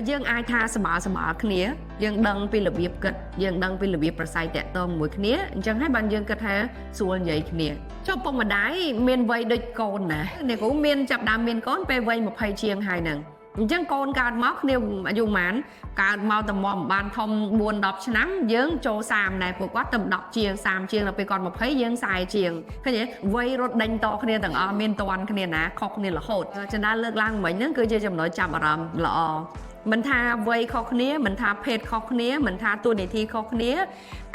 យើងអាចថាស្មើគ្នាយើងដឹងពីរបៀបគិតយើងដឹងពីរបៀបប្រស័យតាក់ទងមួយគ្នាអញ្ចឹងហើយបានយើងគិតថាស្រួលនិយាយគ្នាចុះពុកម្ដាយមានវ័យដូចកូនណាអ្នកគ្រូមានចាប់ដើមមានកូនពេលវ័យ20ជាងហើយហ្នឹងអញ្ចឹងកូនកើតមកគ្នាអាយុប៉ុន្មានកើតមកតែមកបានធំ4-10ឆ្នាំយើងចូល30ដែរពួកគាត់ទៅ10ជាង30ជាងដល់ពេលគាត់20យើង40ជាងឃើញទេវ័យរត់ដេញតគ្នាទាំងអស់មានតន់គ្នាណាខុសគ្នារហូតចិនដាលើកឡើងមិញហ្នឹងគឺជាចំណុចចាប់អារម្មណ៍ល្អមិនថាវ័យខុសគ្នាមិនថាភេទខុសគ្នាមិនថាតួនាទីខុសគ្នា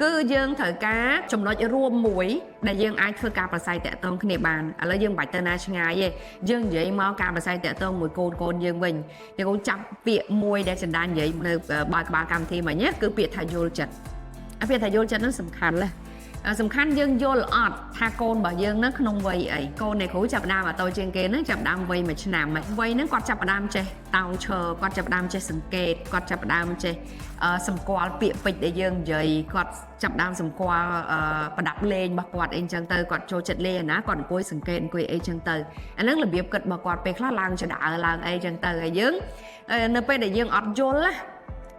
គឺយើងត្រូវការចំណុចរួមមួយដែលយើងអាចធ្វើការប្រស័យតាក់ទងគ្នាបានឥឡូវយើងមិនបាច់ទៅណាឆ្ងាយទេយើងនិយាយមកការប្រស័យតាក់ទងមួយកូនយើងវិញយើងកូនចាប់ពាក្យមួយដែលចិនដានិយាយនៅបើក្បាលកម្មវិធីមិញគឺពាក្យថាយល់ចិត្តពាក្យថាយល់ចិត្តហ្នឹងសំខាន់ណាស់សំខាន់យើងយល់អត់ថាកូនរបស់យើងហ្នឹងក្នុងវ័យអីកូននៃគ្រូចាប់ផ្ដើមអាតូចជាងគេហ្នឹងចាប់ផ្ដើមវ័យ1ឆ្នាំវ័យហ្នឹងគាត់ចាប់ផ្ដើមចេះតោងឈើគាត់ចាប់ផ្ដើមចេះសង្កេតគាត់ចាប់ផ្ដើមចេះសម្គាល់ពាក្យពេចន៍ដែលយើងនិយាយគាត់ចាប់ផ្ដើមសម្គាល់ប្រដាប់លេងរបស់គាត់អីចឹងទៅគាត់ចូលចិត្តលេងណាគាត់អង្គុយសង្កេតអង្គុយអីចឹងទៅអាហ្នឹងរបៀបគិតរបស់គាត់ពេលខ្លះឡើងចដើឡើងអីចឹងទៅហើយយើងនៅពេលដែលយើងអត់យល់ណា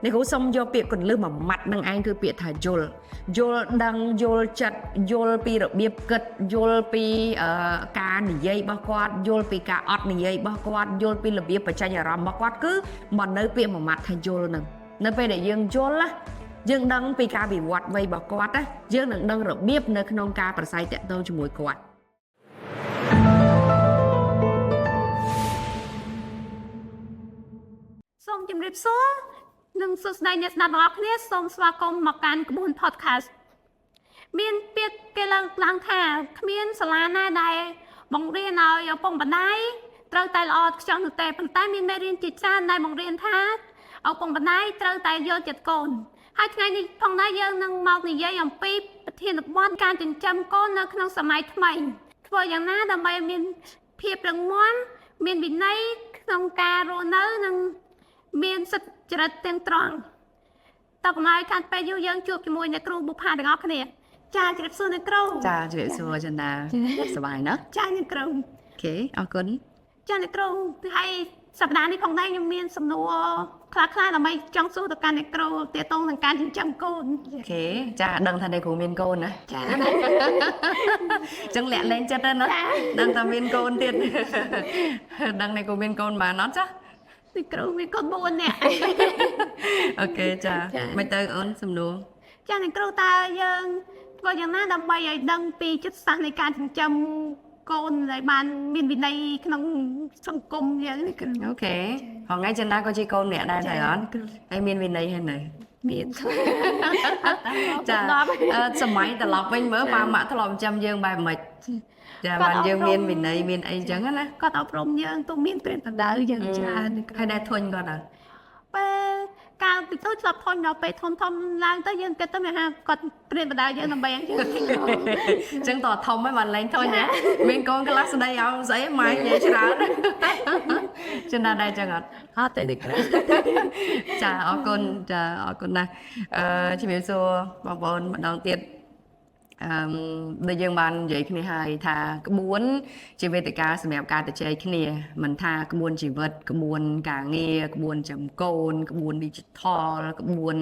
អ្នកគ្រូសុំយកពាក្យកន្លឹះមួយម៉ាត់នឹងឯងគឺពាក្យថាយល់ដឹងយល់ចិត្តយល់ពីរបៀបគិតយល់ពីការនិយាយរបស់គាត់យល់ពីការអត់និយាយរបស់គាត់យល់ពីរបៀបបញ្ចេញអារម្មណ៍របស់គាត់គឺមកនៅពាក្យមួយម៉ាត់ថាយល់នឹងនៅពេលដែលយើងយល់ណាយើងដឹងពីការវិវត្តវ័យរបស់គាត់ណាយើងនឹងដឹងរបៀបនៅក្នុងការប្រស័យតាក់ទងជាមួយគាត់សូមជម្រាបសួរនិងសួស្តីអ្នកស្ដាប់ទាំងអស់គ្នាសូមស្វាគមន៍មកកាន់ក្បួន podcast មានពាក្យគេឡើងថាគ្មានសាលាណាដែលបង្រៀនឲ្យឪពុកម្ដាយត្រូវតែល្អខ្ចង់នោះទេប៉ុន្តែមានមេរៀនជាច្រើនដែលបង្រៀនថាឪពុកម្ដាយត្រូវតែយល់ចិត្តកូនហើយថ្ងៃនេះផងដែរយើងនឹងមកនិយាយអំពីប្រធានបទការចិញ្ចឹមកូននៅក្នុងសម័យថ្មីធ្វើយ៉ាងណាដើម្បីមានភាពរឹងមាំមានវិន័យក្នុងការរស់នៅនិងមានសិទ្ធិចរិតទាំងត្រង់តើកុំឲ្យខាត់ពេលយូរយើងជួបជាមួយអ្នកគ្រូបុប្ផាទាំងអស់គ្នាចាជម្រាបសួរអ្នកគ្រូចាជម្រាបសួរចិនដាសប្បាយណាស់ចាអ្នកគ្រូអូខេអរគុណចាអ្នកគ្រូហើយសប្តាហ៍នេះផងដែរខ្ញុំមានសំណួរខ្លះៗដើម្បីចង់សួរទៅកាន់អ្នកគ្រូទាក់ទងនឹងការចិញ្ចឹមកូនអូខេចាដឹងថាអ្នកគ្រូមានកូនណាចាអញ្ចឹងលាក់លែងចិត្តណាដឹងថាមានកូនទៀតដឹងអ្នកគ្រូមានកូនបានអត់ចាអ្នកគ្រូមានកូន4នាក់អូខេចាមិនទៅអូនសំណួរចាអ្នកគ្រូតើយើងធ្វើយ៉ាងណាដើម្បីឲ្យដឹងពីចិត្តសាស្ត្រនៃការចិញ្ចឹមកូនដែលបានមានវិន័យក្នុងសង្គមយើងនេះគ្រូអូខេហងៃចិនដាក៏ជាកូនអ្នកដែរតែអត់ហើយមានវិន័យហើយនៅមានចាសម័យត្រឡប់វិញមើលប៉ាម៉ាក់ធ្លាប់ចិញ្ចឹមយើងបែបម៉េចចាបានយើងមានវិន័យមានអីចឹងណាគាត់អប់រំយើងទៅមានព្រានបដៅយ៉ាងច្រើនហើយដែរធុញគាត់អត់ពេលកាលពីទៅឆ្លាប់ធុញដល់ពេលធំឡើងទៅយើងគិតទៅថាគាត់ព្រានបដៅយើងដើម្បីអញ្ចឹងអញ្ចឹងតធំហើយបានលែងធុញណាមានកូនខ្លះស្ដីឲ្យស្អីម៉ែនិយាយច្រើនចិនណាដែរចឹងអត់តែនេះចាអរគុណចាអរគុណណាស់ជំរាបសួរបងប្អូនម្ដងទៀតដែលយើងបាននិយាយគ្នាហើយថាក្បួនជាវេទិកាសម្រាប់ការជជែកគ្នាមិនថាក្បួនជីវិតក្បួនការងារក្បួនចំកូនក្បួន digital ក្បួន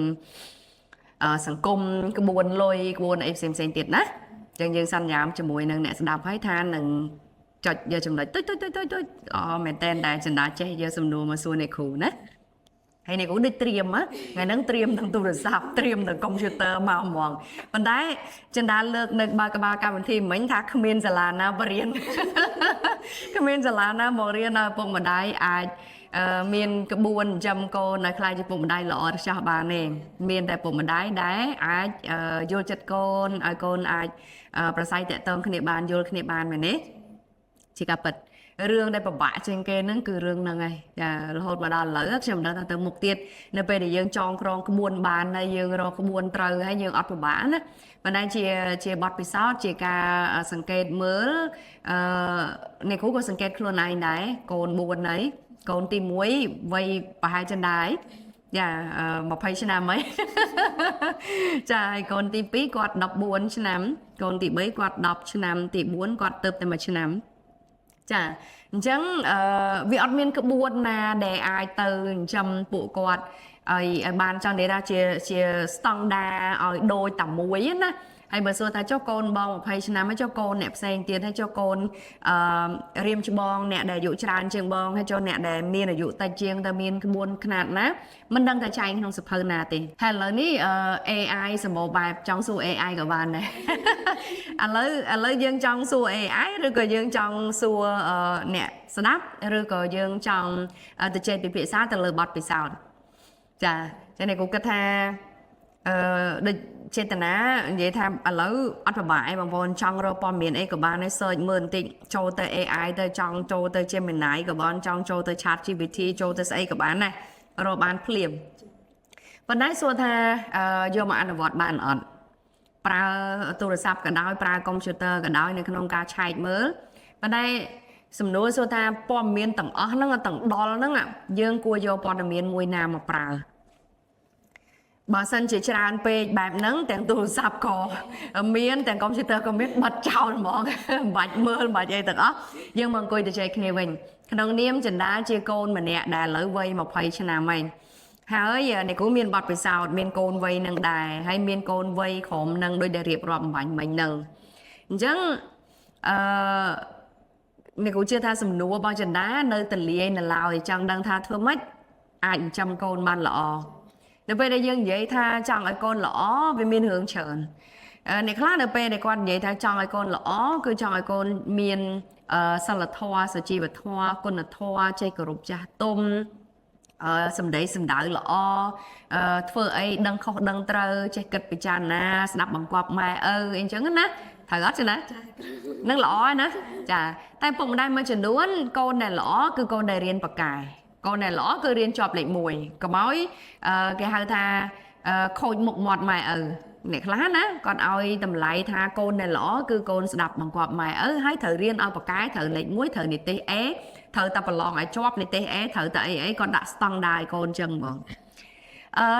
សង្គមក្បួនលុយក្បួនអីផ្សេងទៀតណាអញ្ចឹងយើងសន្យាជាមួយនឹងអ្នកស្ដាប់ហើយថានឹងចុចយកចំណុចទុយមែនតើតែចិនដាចេះយកសំណួរមកសួរអ្នកគ្រូណាហើយអ្នកគ្រូដូចត្រៀមថ្ងៃហ្នឹងត្រៀមទាំងទូរស័ព្ទត្រៀមទាំងកុំព្យូទ័រមកហ្មងប៉ុន្តែចិនដាលើកនៅបើក្បាលកម្មវិធីមិញថាគ្មានសាលាណាបរៀនគ្មានសាលាណាមករៀនឲ្យពុកម្ដាយអាចមានក្បួនចិញ្ចឹមកូននៅខ្លាយជាពុកម្ដាយល្អចាស់បានទេមានតែពុកម្ដាយដែលអាចយល់ចិត្តកូនឲ្យកូនអាចប្រស័យតាក់ទងគ្នាបានយល់គ្នាបានមែនទេជាការពិតរឿងដែលពិបាកជាងគេហ្នឹងគឺរឿងហ្នឹងហើយចារហូតមកដល់ឥឡូវខ្ញុំមិនដឹងថាទៅមុខទៀតនៅពេលដែលយើងចងក្រងក្បួនបានហើយយើងរកក្បួនត្រូវហើយយើងអត់ពិបាកណាប៉ុន្តែជាបទពិសោធន៍ជាការសង្កេតមើលអ្នកគ្រូក៏សង្កេតខ្លួនឯងដែរកូន4ហើយកូនទី1វ័យប្រហែលចិនដែរចា20ឆ្នាំហីចាហើយកូនទី2គាត់14ឆ្នាំកូនទី3គាត់10ឆ្នាំទី4គាត់ទៅតែ1ឆ្នាំ ចាអញ្ចឹងវាអត់មានក្បួនណាដែលអាចទៅចំពួកគាត់ឲ្យបានចង់និយាយថាជាស្តង់ដាឲ្យដូចតែមួយណាហើយបើសួរថាចុះកូនបង20ឆ្នាំហើយចុះកូនអ្នកផ្សេងទៀតហើយចុះកូនរៀមច្បងអ្នកដែលអាយុច្រើនជាងបងហើយចុះអ្នកដែលមានអាយុតិចជាងតើមានក្បួនខ្នាតណាមិនដឹងថាចែងក្នុងសភៅណាទេហើយឥឡូវនេះAI សម្បូរបែបចង់សួរ AI ក៏បានដែរឥឡូវយើងចង់សួរ AI ឬក៏យើងចង់សួរអ្នកស្ដាប់ឬក៏យើងចង់ទៅចេះពិភាក្សាទៅលើបទពិសោធន៍ចាចឹងនេះគូគិតថាដូចចេតនានិយាយថាឥឡូវអត់ពិបាកឯងបងប្អូនចង់រកព័ត៌មានអីក៏បានដែរ search មើលបន្តិចចូលទៅ AI ទៅចង់ចូលទៅ Gemini ក៏បានចង់ចូលទៅ ChatGPT ចូលទៅស្អីក៏បានដែររកបានភ្លាមប៉ុន្តែសួរថាយកមកអនុវត្តបានអត់ប្រើទូរស័ព្ទក៏ដោយប្រើកុំព្យូទ័រក៏ដោយនៅក្នុងការឆែកមើលប៉ុន្តែសំណួរសួរថាព័ត៌មានទាំងអស់ហ្នឹងទាំងដល់ហ្នឹងយើងគួរយកព័ត៌មានមួយណាមកប្រើបើសិនជាច្រើនពេកបែបហ្នឹងទាំងទូរស័ព្ទក៏មានទាំងកុំព្យូទ័រក៏មានបិទចោលហ្មងមិនបាច់មើលមិនបាច់អីទាំងអស់យើងមកអង្គុយទៅចែកគ្នាវិញក្នុងនាមចិន្តាជាកូនម្នាក់ដែលឥឡូវវ័យ20ឆ្នាំហើយហើយអ្នកគ្រូមានបទពិសោធន៍មានកូនវ័យនឹងដែរហើយមានកូនវ័យក្រុមនឹងដូចដែលរៀបរាប់អំបញ្ញមិញហ្នឹងអញ្ចឹងអ្នកគ្រូជឿថាសំណួររបស់ចិន្តានៅទលាយនៅឡើយចង់ដឹងថាធ្វើម៉េចអាចចិញ្ចឹមកូនបានល្អនៅពេលដែលយើងនិយាយថាចង់ឲ្យកូនល្អវាមានរឿងច្រើនអ្នកខ្លះនៅពេលដែលគាត់និយាយថាចង់ឲ្យកូនល្អគឺចង់ឲ្យកូនមានសិលធម៌សុជីវធម៌គុណធម៌ចេះគោរពចាស់ទុំសម្ដីសម្ដៅល្អធ្វើអីដឹងខុសដឹងត្រូវចេះគិតពិចារណាស្ដាប់បង្គាប់ម៉ែឪអីចឹងណាត្រូវអត់ចឹងណានឹងល្អហើយណាចាតែពុកម្ដាយមួយចំនួនកូនដែលល្អគឺកូនដែលរៀនបកែកូនដែលល្អគឺរៀនជាប់លេខ1កុំឲ្យគេហៅថាខូចមុខមាត់ម៉ែឪអ្នកខ្លះណាគាត់ឲ្យតម្លៃថាកូនដែលល្អគឺកូនស្ដាប់បង្គាប់ម៉ែឪហើយត្រូវរៀនឲ្យបកែត្រូវលេខ1ត្រូវនិទេស A ត្រូវតែប្រឡងឲ្យជាប់និទេស A ត្រូវតែអីគាត់ដាក់ស្តង់ដារឲ្យកូនចឹងហ្មង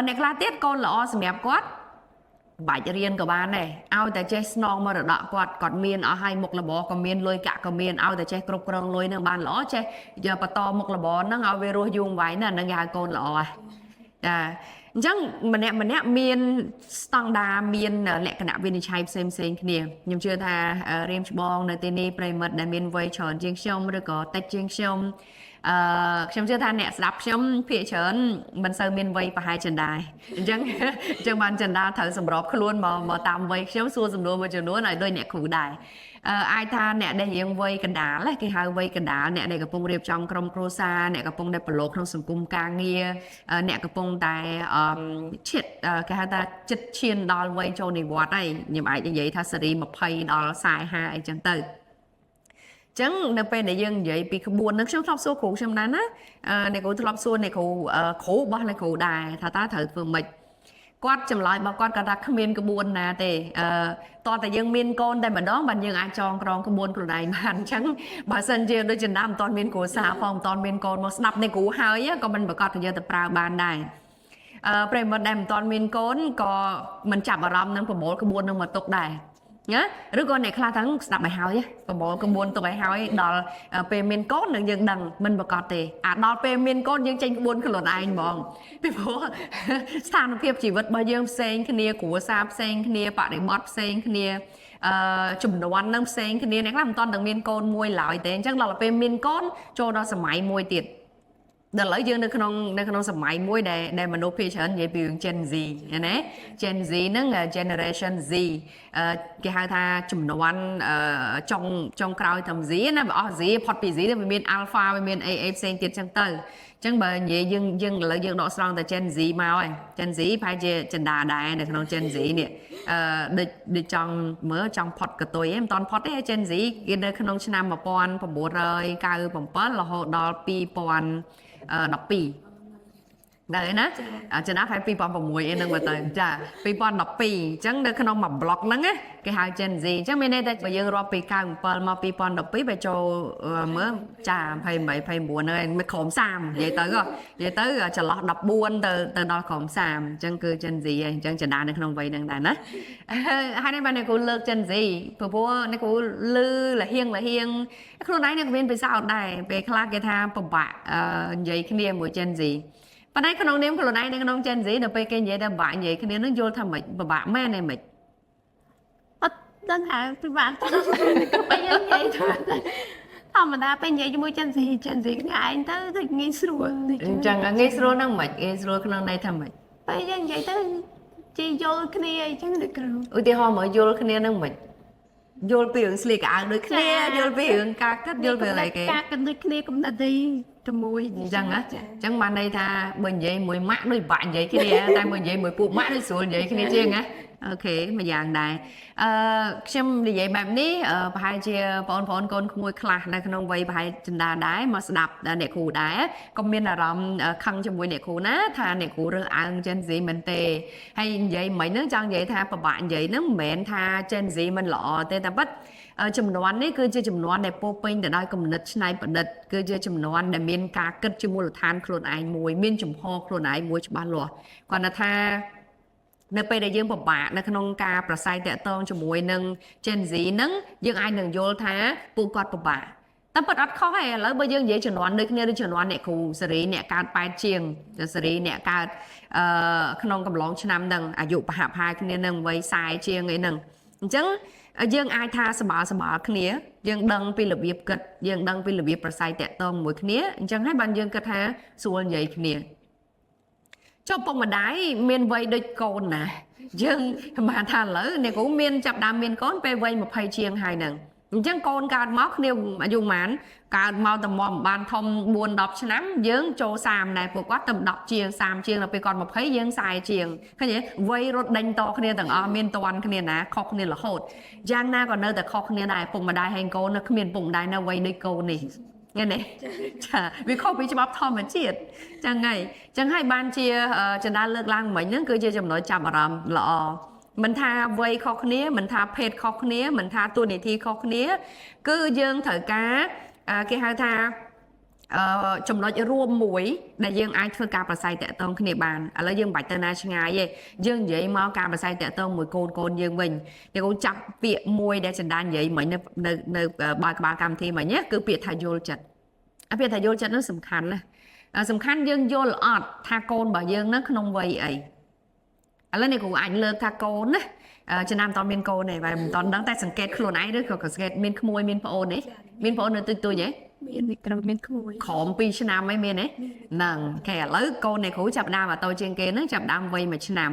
អ្នកខ្លះទៀតកូនល្អសម្រាប់គាត់បាច់រៀនក៏បានដែរឲ្យតែចេះស្នងមរតកគាត់មានអស់ហើយមុខរបរក៏មានលុយកាក់ក៏មានឲ្យតែចេះគ្រប់គ្រងលុយនឹងបានល្អចេះយកបន្តមុខរបរហ្នឹងឲ្យវារស់យូរអង្វែងណាហ្នឹងគេហៅកូនល្អហ៎ចាអញ្ចឹងម្នាក់មានស្តង់ដារមានលក្ខណៈវិនិច្ឆ័យផ្សេងគ្នាខ្ញុំជឿថារៀមច្បងនៅទីនេះប្រិមិត្តដែលមានវ័យច្រើនជាងខ្ញុំឬក៏តិចជាងខ្ញុំខ្ញុំជឿថាអ្នកស្ដាប់ខ្ញុំភាគច្រើនមិនសូវមានវ័យប្រហែលចិន្តាអញ្ចឹងបានចិន្តាត្រូវសម្របខ្លួនមកតាមវ័យខ្ញុំសួរសំណួរមួយចំនួនឲ្យដូចអ្នកគ្រូដែរអាចថាអ្នកដែលរៀងវ័យកណ្ដាលគេហៅវ័យកណ្ដាលអ្នកដែលកំពុងរៀបចំក្រុមគ្រួសារអ្នកកំពុងតែប្រឡូកក្នុងសង្គមការងារអ្នកកំពុងតែគេហៅថាចិត្តឈានដល់វ័យចូលនិវត្តន៍ហើយខ្ញុំអាចនិយាយថាសេរី20ដល់45អីចឹងទៅចឹងនៅពេលដែលយើងនិយាយពីក្បួនហ្នឹងខ្ញុំធ្លាប់សួរគ្រូខ្ញុំដែរណាអ្នកគ្រូធ្លាប់សួរអ្នកគ្រូរបស់អ្នកគ្រូដែរថាតើត្រូវធ្វើម៉េចគាត់ចម្លើយរបស់គាត់ថាគ្មានក្បួនណាទេតើតែយើងមានកូនតែម្ដងបានយើងអាចចងក្រងក្បួនខ្លួនឯងបានអញ្ចឹងបើសិនជាដូចចិន្តាមិនទាន់មានគ្រួសារផងមិនទាន់មានកូនមកស្ដាប់អ្នកគ្រូហើយក៏មិនប្រកាសថាយកទៅប្រើបានដែរប្រិមត្តដែលមិនទាន់មានកូនក៏មិនចាប់អារម្មណ៍នឹងប្រមូលក្បួននឹងមកទុកដែរណាឬក៏អ្នកខ្លះទាំងស្ដាប់ឲ្យហើយប្រមូលក្បួនទុកឲ្យហើយដល់ពេលមានកូននឹងយើងដឹងមិនប្រកាសទេដល់ពេលមានកូនយើងចេញក្បួនខ្លួនឯងហ្មងពីព្រោះស្ថានភាពជីវិតរបស់យើងផ្សេងគ្នាគ្រួសារផ្សេងគ្នាបរិបទផ្សេងគ្នាចំនួននឹងផ្សេងគ្នាអ្នកខ្លះមិនទាន់នឹងមានកូនមួយឡើយទេអញ្ចឹងដល់ពេលមានកូនចូលដល់សម័យមួយទៀតដល់ឥឡូវយើងនៅក្នុងសម័យមួយដែលមនុស្សភាគច្រើននិយាយពីរឿង Gen Z ណា Gen Z ហ្នឹង Generation Z គេហៅថាចំនួនចុងក្រោយតាម Z ណាបើអស់ Z ផុតពី Z ទៅវាមាន Alpha វាមាន AA ផ្សេងទៀតចឹងទៅអញ្ចឹងបើនិយាយយើងឥឡូវយើងដកស្រង់តែ Gen Z មកហើយ Gen Z ប្រហែលជាចិន្តាដែរនៅក្នុង Gen Z នេះដូចចង់មើលចង់ផុតកតុយមិនតាន់ផុតទេ Gen Z គេនៅក្នុងឆ្នាំ1997រហូតដល់2012 đấy nè cho nó phải pi pon vào mùi em đang mà tới chả pi pon đọc pi chẳng được không mà block nắng á cái hai chân gì chẳng bên đây bây giờ rồi pi cao mà pi pon đọc pi về cho mới chả phải buồn này mới khom sam vậy tới cho lọt đọc buồn từ đó khom sam chẳng cứ chân gì chẳng chỉ đàn được không vậy đang đàn á hai bên này cô lơ chân gì bố này cô lư là hiên không nói này bên về sao đây về khai cái tham bạ vậy cái niềm của chân gì và đây con nếm con này con chân gì được cái vậy đã bạn vậy cái nó vô thầm mệt và bạn mẹ này mệt đơn hàng thì bạn có bây giờ vậy thôi không mà đã bây giờ cho mua chân gì ngại anh tới thì nghĩ sửa chẳng nghĩ sửa năng mệt nghĩ sửa con này thầm mệt bây giờ vậy tới chỉ vô cái này chẳng được rồi ủa thì họ mới vô cái này năng mệt vô biển xì cả đôi kia vô biển cả cắt vô biển lại cái đôi kia cũng đã đi trong mùi chẳng á chẳng mà đây tha bên vậy mùi mát đôi bạn vậy cái này tại bên vậy mùi phụ mát đôi xuống vậy cái này chưa á ok mà dạng này xem như vậy bạn ní bài chia phone con mùi khla này không vậy bài chân đá đái mà đạp nẹt cù đái comment là rom khăng cho mùi nẹt cù ná tha nẹt cù rơ ăn chân gì mình tê hay vậy mấy nước chẳng vậy tha bạn vậy nó mẹn tha chân gì mình lọ tê ta bắt chấm nónនេះគឺជាចំនួនដែលពោពេញទៅដោយគំនិតច្នៃប្រឌិតគឺជាចំនួនដែលមានការគិតជាមូលដ្ឋានខ្លួនឯងមួយមានចំហខ្លួនឯងមួយច្បាស់លាស់គាត់ថានៅពេលដែលយើងពិបាកនៅក្នុងការប្រស័យតាក់ទងជាមួយនឹង Gen Z ហ្នឹងយើងអាចនឹងយល់ថាពួកគាត់ពិបាកតែពិតអត់ខុសទេឥឡូវបើយើងនិយាយចំនួនដូចគ្នាឬចំនួនអ្នកគ្រូសេរីអ្នកកើត8ជាងសេរីអ្នកកើតក្នុងកំឡុងឆ្នាំហ្នឹងអាយុប្រហាក់ប្រហែលគ្នានឹងវ័យ40ជាងអីហ្នឹងអញ្ចឹងយើងអាចថាសម្បល់គ្នាយើងដឹងពីរបៀបគិតយើងដឹងពីរបៀបប្រស័យតាក់ទងមួយគ្នាអញ្ចឹងហើយបានយើងគិតថាស្រួលនិយាយគ្នាចុះពុកម្ដាយមានវ័យដូចកូនណាយើងបានថាឥឡូវអ្នកគ្រូមានចាប់ដើមមានកូនពេលវ័យ20ជាងហើយហ្នឹងអញ្ចឹងកូនកើតមកគ្នាអាយុប៉ុន្មានកើតមកតែមកបានធំ4 10ឆ្នាំយើងចូល30ដែរពួកគាត់ទៅ10ជាង30ជាងដល់ពេលគាត់20យើង40ជាងឃើញទេវ័យរត់ដេញតគ្នាទាំងអស់មានតន់គ្នាណាខុសគ្នារហូតយ៉ាងណាក៏នៅតែខុសគ្នាដែរពុកម្ដាយហើយកូននៅគ្មានពុកម្ដាយនៅវ័យដូចកូននេះឃើញទេចាវាខុសពីច្បាប់ធម្មជាតិចឹងហើយបានជាចន្ទាលើកឡើងមិញហ្នឹងគឺជាចំណុចចាប់អារម្មណ៍ល្អមិនថាវ័យខុសគ្នាមិនថាភេទខុសគ្នាមិនថាតួនាទីខុសគ្នាគឺយើងត្រូវការគេហៅថាចំណុចរួមមួយដែលយើងអាចធ្វើការប្រស័យតាក់ទងគ្នាបានឥឡូវយើងមិនបាច់ទៅណាឆ្ងាយទេយើងនិយាយមកការប្រស័យតាក់ទងមួយកូនយើងវិញយើងចាប់ពាក្យមួយដែលចន្ទានិយាយមិញនៅបើក្បាលកម្មវិធីមិញគឺពាក្យថាយល់ចិត្តពាក្យថាយល់ចិត្តនោះសំខាន់ណាសំខាន់យើងយល់អត់ថាកូនរបស់យើងនឹងក្នុងវ័យអីឥឡូវនេះគ្រូអាចលើកថាកូនណាចំណាំតមានកូនទេហើយមិនតដឹងតែសង្កេតខ្លួនឯងឬក៏សង្កេតមានក្មួយមានប្អូនទេមានប្អូននៅទូចទេមានវិក្រមមានក្មួយក្រោម2ឆ្នាំអីមានទេហ្នឹងគេឥឡូវកូននៃគ្រូចាប់ដើមតូចជាងគេហ្នឹងចាប់ដើមវ័យ1ឆ្នាំ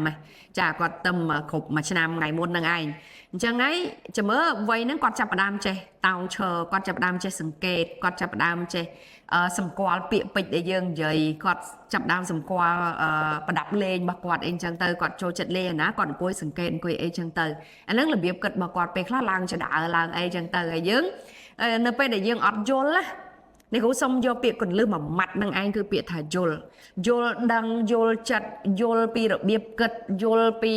ចាគាត់ទៅគ្រប់1ឆ្នាំថ្ងៃមុនហ្នឹងឯងអញ្ចឹងហើយចាំមើលវ័យហ្នឹងគាត់ចាប់ដើមចេះតោងឈើគាត់ចាប់ដើមចេះសង្កេតគាត់ចាប់ដើមចេះសម្គាល់ពាក្យពេចន៍ដែលយើងនិយាយគាត់ចាប់ដើមសម្គាល់ប្រដាប់លេងរបស់គាត់អីចឹងទៅគាត់ចូលចិត្តលេងណាគាត់អង្គុយសង្កេតអង្គុយអីចឹងទៅអាហ្នឹងរបៀបគិតរបស់គាត់ពេលខ្លះឡើងចដើឡើងអីចឹងទៅហើយយើងនៅពេលដែលយើងអត់យល់ណានេះគ្រូសុំយកពាក្យកន្លឹះមួយម៉ាត់នឹងឯងគឺពាក្យថាយល់ដឹងយល់ចិត្តយល់ពីរបៀបគិតយល់ពី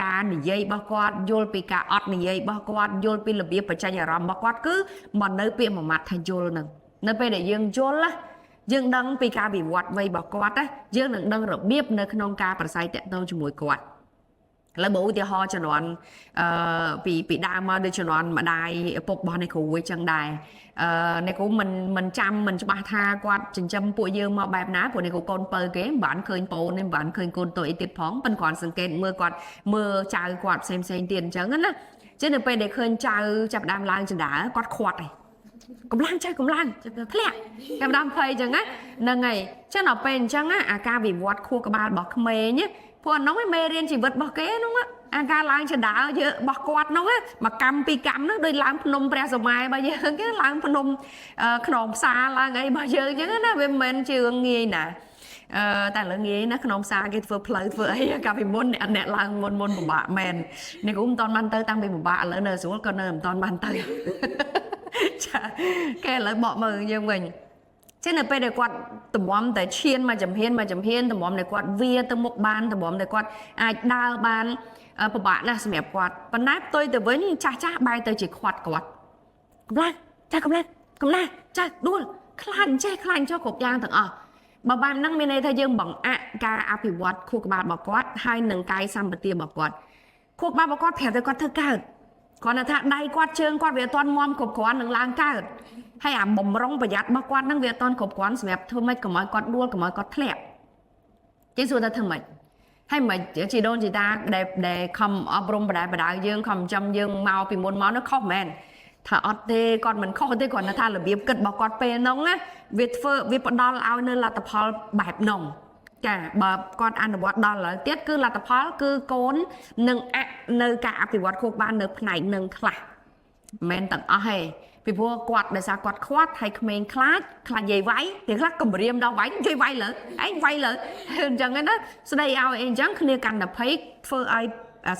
ការនិយាយរបស់គាត់យល់ពីការអត់និយាយរបស់គាត់យល់ពីរបៀបបញ្ចេញអារម្មណ៍របស់គាត់គឺមកនៅពាក្យមួយម៉ាត់ថាយល់នឹងនៅពេលដែលយើងយល់ណាយើងដឹងពីការវិវត្តវ័យរបស់គាត់ណាយើងនឹងដឹងរបៀបនៅក្នុងការប្រស័យតាក់ទងជាមួយគាត់ឥឡូវបើឧទាហរណ៍ជំនាន់ពីដើមមកដូចជំនាន់ម្ដាយឪពុករបស់អ្នកគ្រូវិញចឹងដែរអ្នកគ្រូមិនចាំមិនច្បាស់ថាគាត់ចិញ្ចឹមពួកយើងមកបែបណាព្រោះអ្នកគ្រូកូនពៅគេមិនបានឃើញប្អូនទេមិនបានឃើញកូនតូចអីទៀតផងប៉ុន្តែគាត់សង្កេតមើលគាត់មើលចៅគាត់ផ្សេងទៀតអញ្ចឹងណាចឹងនៅពេលដែលឃើញចៅចាប់ដើមឡើងចណ្ដាគាត់ខាត់ឯងកម្លាំងចៅកម្លាំងធ្លាក់ចាប់ដើមភ័យចឹងណាហ្នឹងហើយចឹងដល់ពេលអញ្ចឹងអាការវិវត្តខួរក្បាលរបស់ក្មេងព្រោះហ្នឹងឯងមេរៀនជីវិតរបស់គេហ្នឹងអាការឡើងចណ្ដាលយើងរបស់គាត់ហ្នឹងមកកម្មពីកម្មហ្នឹងដូចឡើងភ្នំព្រះសម័យរបស់យើងគេឡើងភ្នំខ្នងផ្សារឡើងអីរបស់យើងអញ្ចឹងណាវាមិនមែនជារឿងងាយណាតែឥឡូវងាយណាខ្នងផ្សារគេធ្វើផ្លូវធ្វើអីកាលពីមុនអ្នកឡើងមុនពិបាកមែននេះគ្រូមិនតាន់បានទៅតាំងពីពិបាកឥឡូវនៅស្រួលក៏នៅមិនតាន់បានទៅចាគេឥឡូវបកមើលយើងវិញ chứ là bây giờ quạt tụm bom tại chiên mà chấm hiên tụm bom này quạt vía tụm một bàn tụm bom này quạt ai đa bàn bạn là xem quạt và nãy tôi từ với cha bài tôi chỉ quạt cầm lên cha đua khăn cho cột giang thằng bà bạn năng bên này thay dương bằng ca api quạt khu bà bảo quạt hai nâng cái xăm bật tiền bảo quạt khu bà bảo quạt thẻ tôi quạt thơ cao còn là thằng đây quạt chương quạt về toàn mom cột quạt nâng lang cao hay bầm rongประหยัด bao quát năng về toàn cột quán sẹp thôi mấy cầm mấy quạt đua cầm mấy quạt thẹp cái số ta thường mày hay mà chỉ đôn chỉ ta để không ở bông bà đại dương không chăm dương màu vì muốn máu nó khó mền thà ọt tê còn mình khó tê còn là thà là việc cật bao quạt pe nông á việc bắt đo ao nơi là tập hợp bài nồng cả bà con ăn bọt đo là tiết cứ là tập hợp cứ cốn nâng nơi cả vì quạt khô ban nơi này nâng khla men tận hay vì vua quạt để sao quạt khoát hay mình khát dây váy thì khát cầm riêng đâu váy chơi váy lỡ anh váy lỡ chẳng cái đó sau đây ao em chẳng khi cần là thấy phơi ai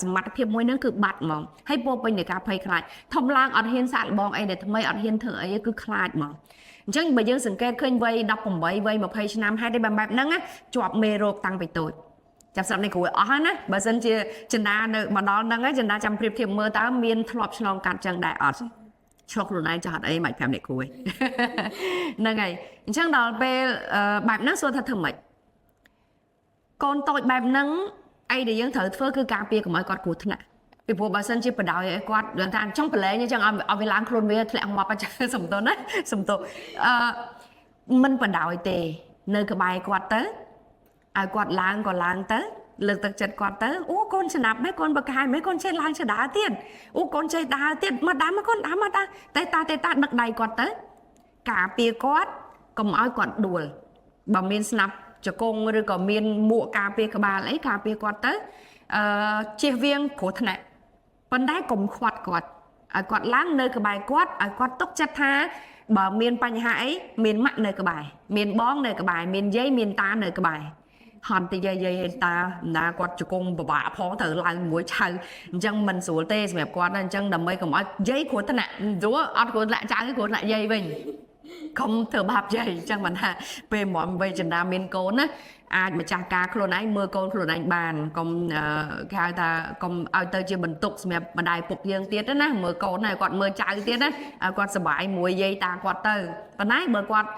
mặt phim môi nó cứ bạt mỏng hay bộ bên để cà phê khai thông lang ở hiên sạn bong ai để tham mấy ở hiên thở ấy cứ khai mỏng chẳng bây giờ sự kiện khơi vây đọc cùng vây một page năm hai đây bằng bạc nắng á chọp mê rộp tăng về tuổi chặt sập này của á bà dân chia chân đa mà đó nắng á chân đa chăm phim phim mơ ta miên thọp xong cạn chân đại ở choខ្លួនឯងចាត់អីមិនប្រាប់អ្នកគួយហ្នឹងហើយអញ្ចឹងដល់ពេលបែបហ្នឹងសួរថាធ្វើម៉េចកូនតូចបែបហ្នឹងអីដែលយើងត្រូវធ្វើគឺការពារកុំឲ្យគាត់គ្រោះថ្នាក់ពីព្រោះបើសិនជាបដ ாய் ឲ្យគាត់ដឹងថាចង់ប្រឡែងអញ្ចឹងឲ្យវាឡើងខ្លួនវាធ្លាក់ងាប់អញ្ចឹងសំទោសណាសំទោសមិនបដ ாய் ទេនៅក្បែរគាត់ទៅឲ្យគាត់ឡើងក៏ឡើងទៅលើកទឹកចិត្តគាត់ទៅអូកូនស្នាប់ម៉េចកូនបកាយម៉េចកូនចេះឡើងចដាទៀតអូកូនចេះដើរទៀតមកដើរមកកូនដើរមកដើរតែតាដឹកដៃគាត់ទៅការពារគាត់កុំឲ្យគាត់ដួលបើមានស្នាប់ចកងឬក៏មានមួកការពារក្បាលអីការពារគាត់ទៅជៀសវាងគ្រោះថ្នាក់ប៉ុន្តែកុំខ្វាត់គាត់ឲ្យគាត់ឡើងនៅក្បែរគាត់ឲ្យគាត់ទុកចិត្តថាបើមានបញ្ហាអីមានម៉ាក់នៅក្បែរមានបងនៅក្បែរមានយាយមានតានៅក្បែរហន់តែយាយតាណាគាត់ជង្គង់ពិបាកផងត្រូវឡើងមួយឆៅអញ្ចឹងមិនស្រួលទេសម្រាប់គាត់អញ្ចឹងដើម្បីកុំឲ្យយាយគ្រោះថ្នាក់ព្រោះអត់គ្រោះថ្នាក់ចៅគ្រោះថ្នាក់យាយវិញកុំធ្វើបាបយាយអញ្ចឹងមិនថាពេលមកវ័យចន្ទាមានកូនណាអាចម្ចាស់ការខ្លួនឯងមើលកូនខ្លួនឯងបានកុំគេហៅថាកុំឲ្យទៅជាបន្ទុកសម្រាប់ម្ដាយពុកយើងទៀតណាមើលកូនហើយគាត់មើលចៅទៀតណាឲ្យគាត់សុបាយមួយយាយតាគាត់ទៅប៉ុន្តែបើគាត់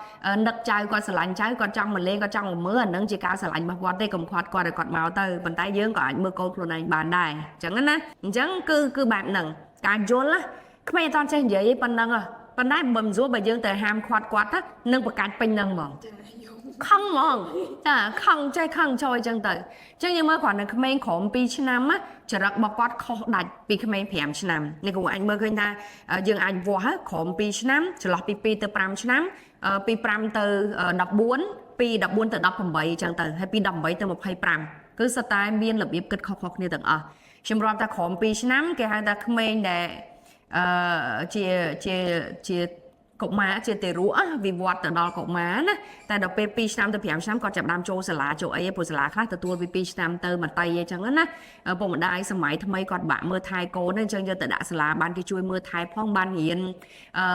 នឹកចៅគាត់ស្រឡាញ់ចៅគាត់ចង់មកលេងគាត់ចង់មកមើលអានឹងជាការស្រឡាញ់របស់គាត់ទេកុំខ្វាត់គាត់ឲ្យគាត់មកទៅប៉ុន្តែយើងក៏អាចមើលកូនខ្លួនឯងបានដែរអញ្ចឹងណាអញ្ចឹងគឺបែបហ្នឹងការយល់ណាក្មេងអត់តចេះនិយាយប៉ុណ្ណឹងប៉ុន្តែបើមិនស្រួលបើយើងទៅហាមខ្វាត់គាត់នឹងប្រកាច់ពេញហ្នឹងហ្មងខឹងហ្មងចាខឹងចេះខឹងចូលអញ្ចឹងទៅអញ្ចឹងយើងមើលគ្រាន់តែក្មេងក្រោម2ឆ្នាំចរិតរបស់គាត់ខុសដាច់ពីក្មេង5ឆ្នាំនេះគូអញមើលឃើញថាយើងអាចវាស់ក្រោម2ឆ្នាំចន្លោះពី2ទៅ5ឆ្នាំពី5ទៅ14ពី14ទៅ18អញ្ចឹងទៅហើយពី18ទៅ25គឺសុទ្ធតែមានរបៀបគិតខុសៗគ្នាទាំងអស់ខ្ញុំរាប់ថាក្រោម2ឆ្នាំគេហៅថាក្មេងដែលជាកុមារជាទេរុវិវត្តទៅដល់កុមារណាតែដល់ពេល2ឆ្នាំទៅ5ឆ្នាំគាត់ចាប់ដើមចូលសាលាចូលអីព្រោះសាលាខ្លះទទួលពី2ឆ្នាំទៅមត្តេយ្យអញ្ចឹងណាពុកម្ដាយសម័យថ្មីគាត់បាក់មើលថែកូនអញ្ចឹងយកទៅដាក់សាលាបានគេជួយមើលថែផងបានរៀន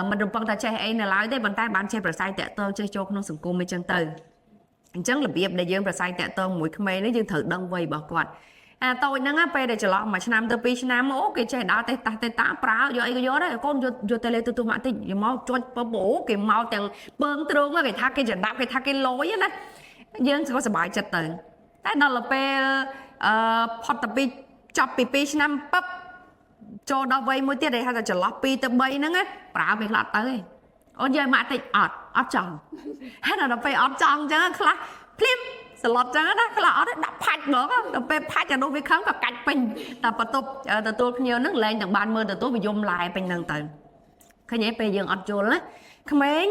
មិនរំពឹងថាចេះអីនៅឡើយទេប៉ុន្តែបានចេះប្រស័យតាក់ទងចេះចូលក្នុងសង្គមអញ្ចឹងទៅអញ្ចឹងរបៀបដែលយើងប្រស័យតាក់ទងមួយក្មេងនេះយើងត្រូវដឹងវ័យរបស់គាត់តូចហ្នឹងពេលដែលចន្លោះ1ឆ្នាំទៅ2ឆ្នាំអូគេចេះដើរទេតាប្រើយកអីក៏យកដែរកូនយកទៅលេទូម៉ាក់តិចយកមកចុចអូគេមកទាំងពើងទ្រង់គេថាគេចដាប់គេថាគេលយណាយើងក៏សប្បាយចិត្តទៅតែដល់ពេលផុតទៅចប់ពី2ឆ្នាំពឹបចូលដល់វ័យមួយទៀតដែលហៅថាចន្លោះ2ទៅ3ហ្នឹងប្រើពេលខ្លះទៅអូនយកម៉ាក់តិចអត់ចង់ហើយដល់ពេលអត់ចង់អញ្ចឹងខ្លះភ្លាមស្លុតចឹងណាខ្លះអត់ដាក់ផាច់ហ្មងដល់ពេលផាច់អានោះវាខឹងក៏កាច់ពេញតែបន្ទប់ទទួលភ្ញៀវហ្នឹងលែងទាំងបានមើលទទួលវាយំឡាយពេញហ្នឹងទៅឃើញទេពេលយើងអត់យល់ណាក្មេង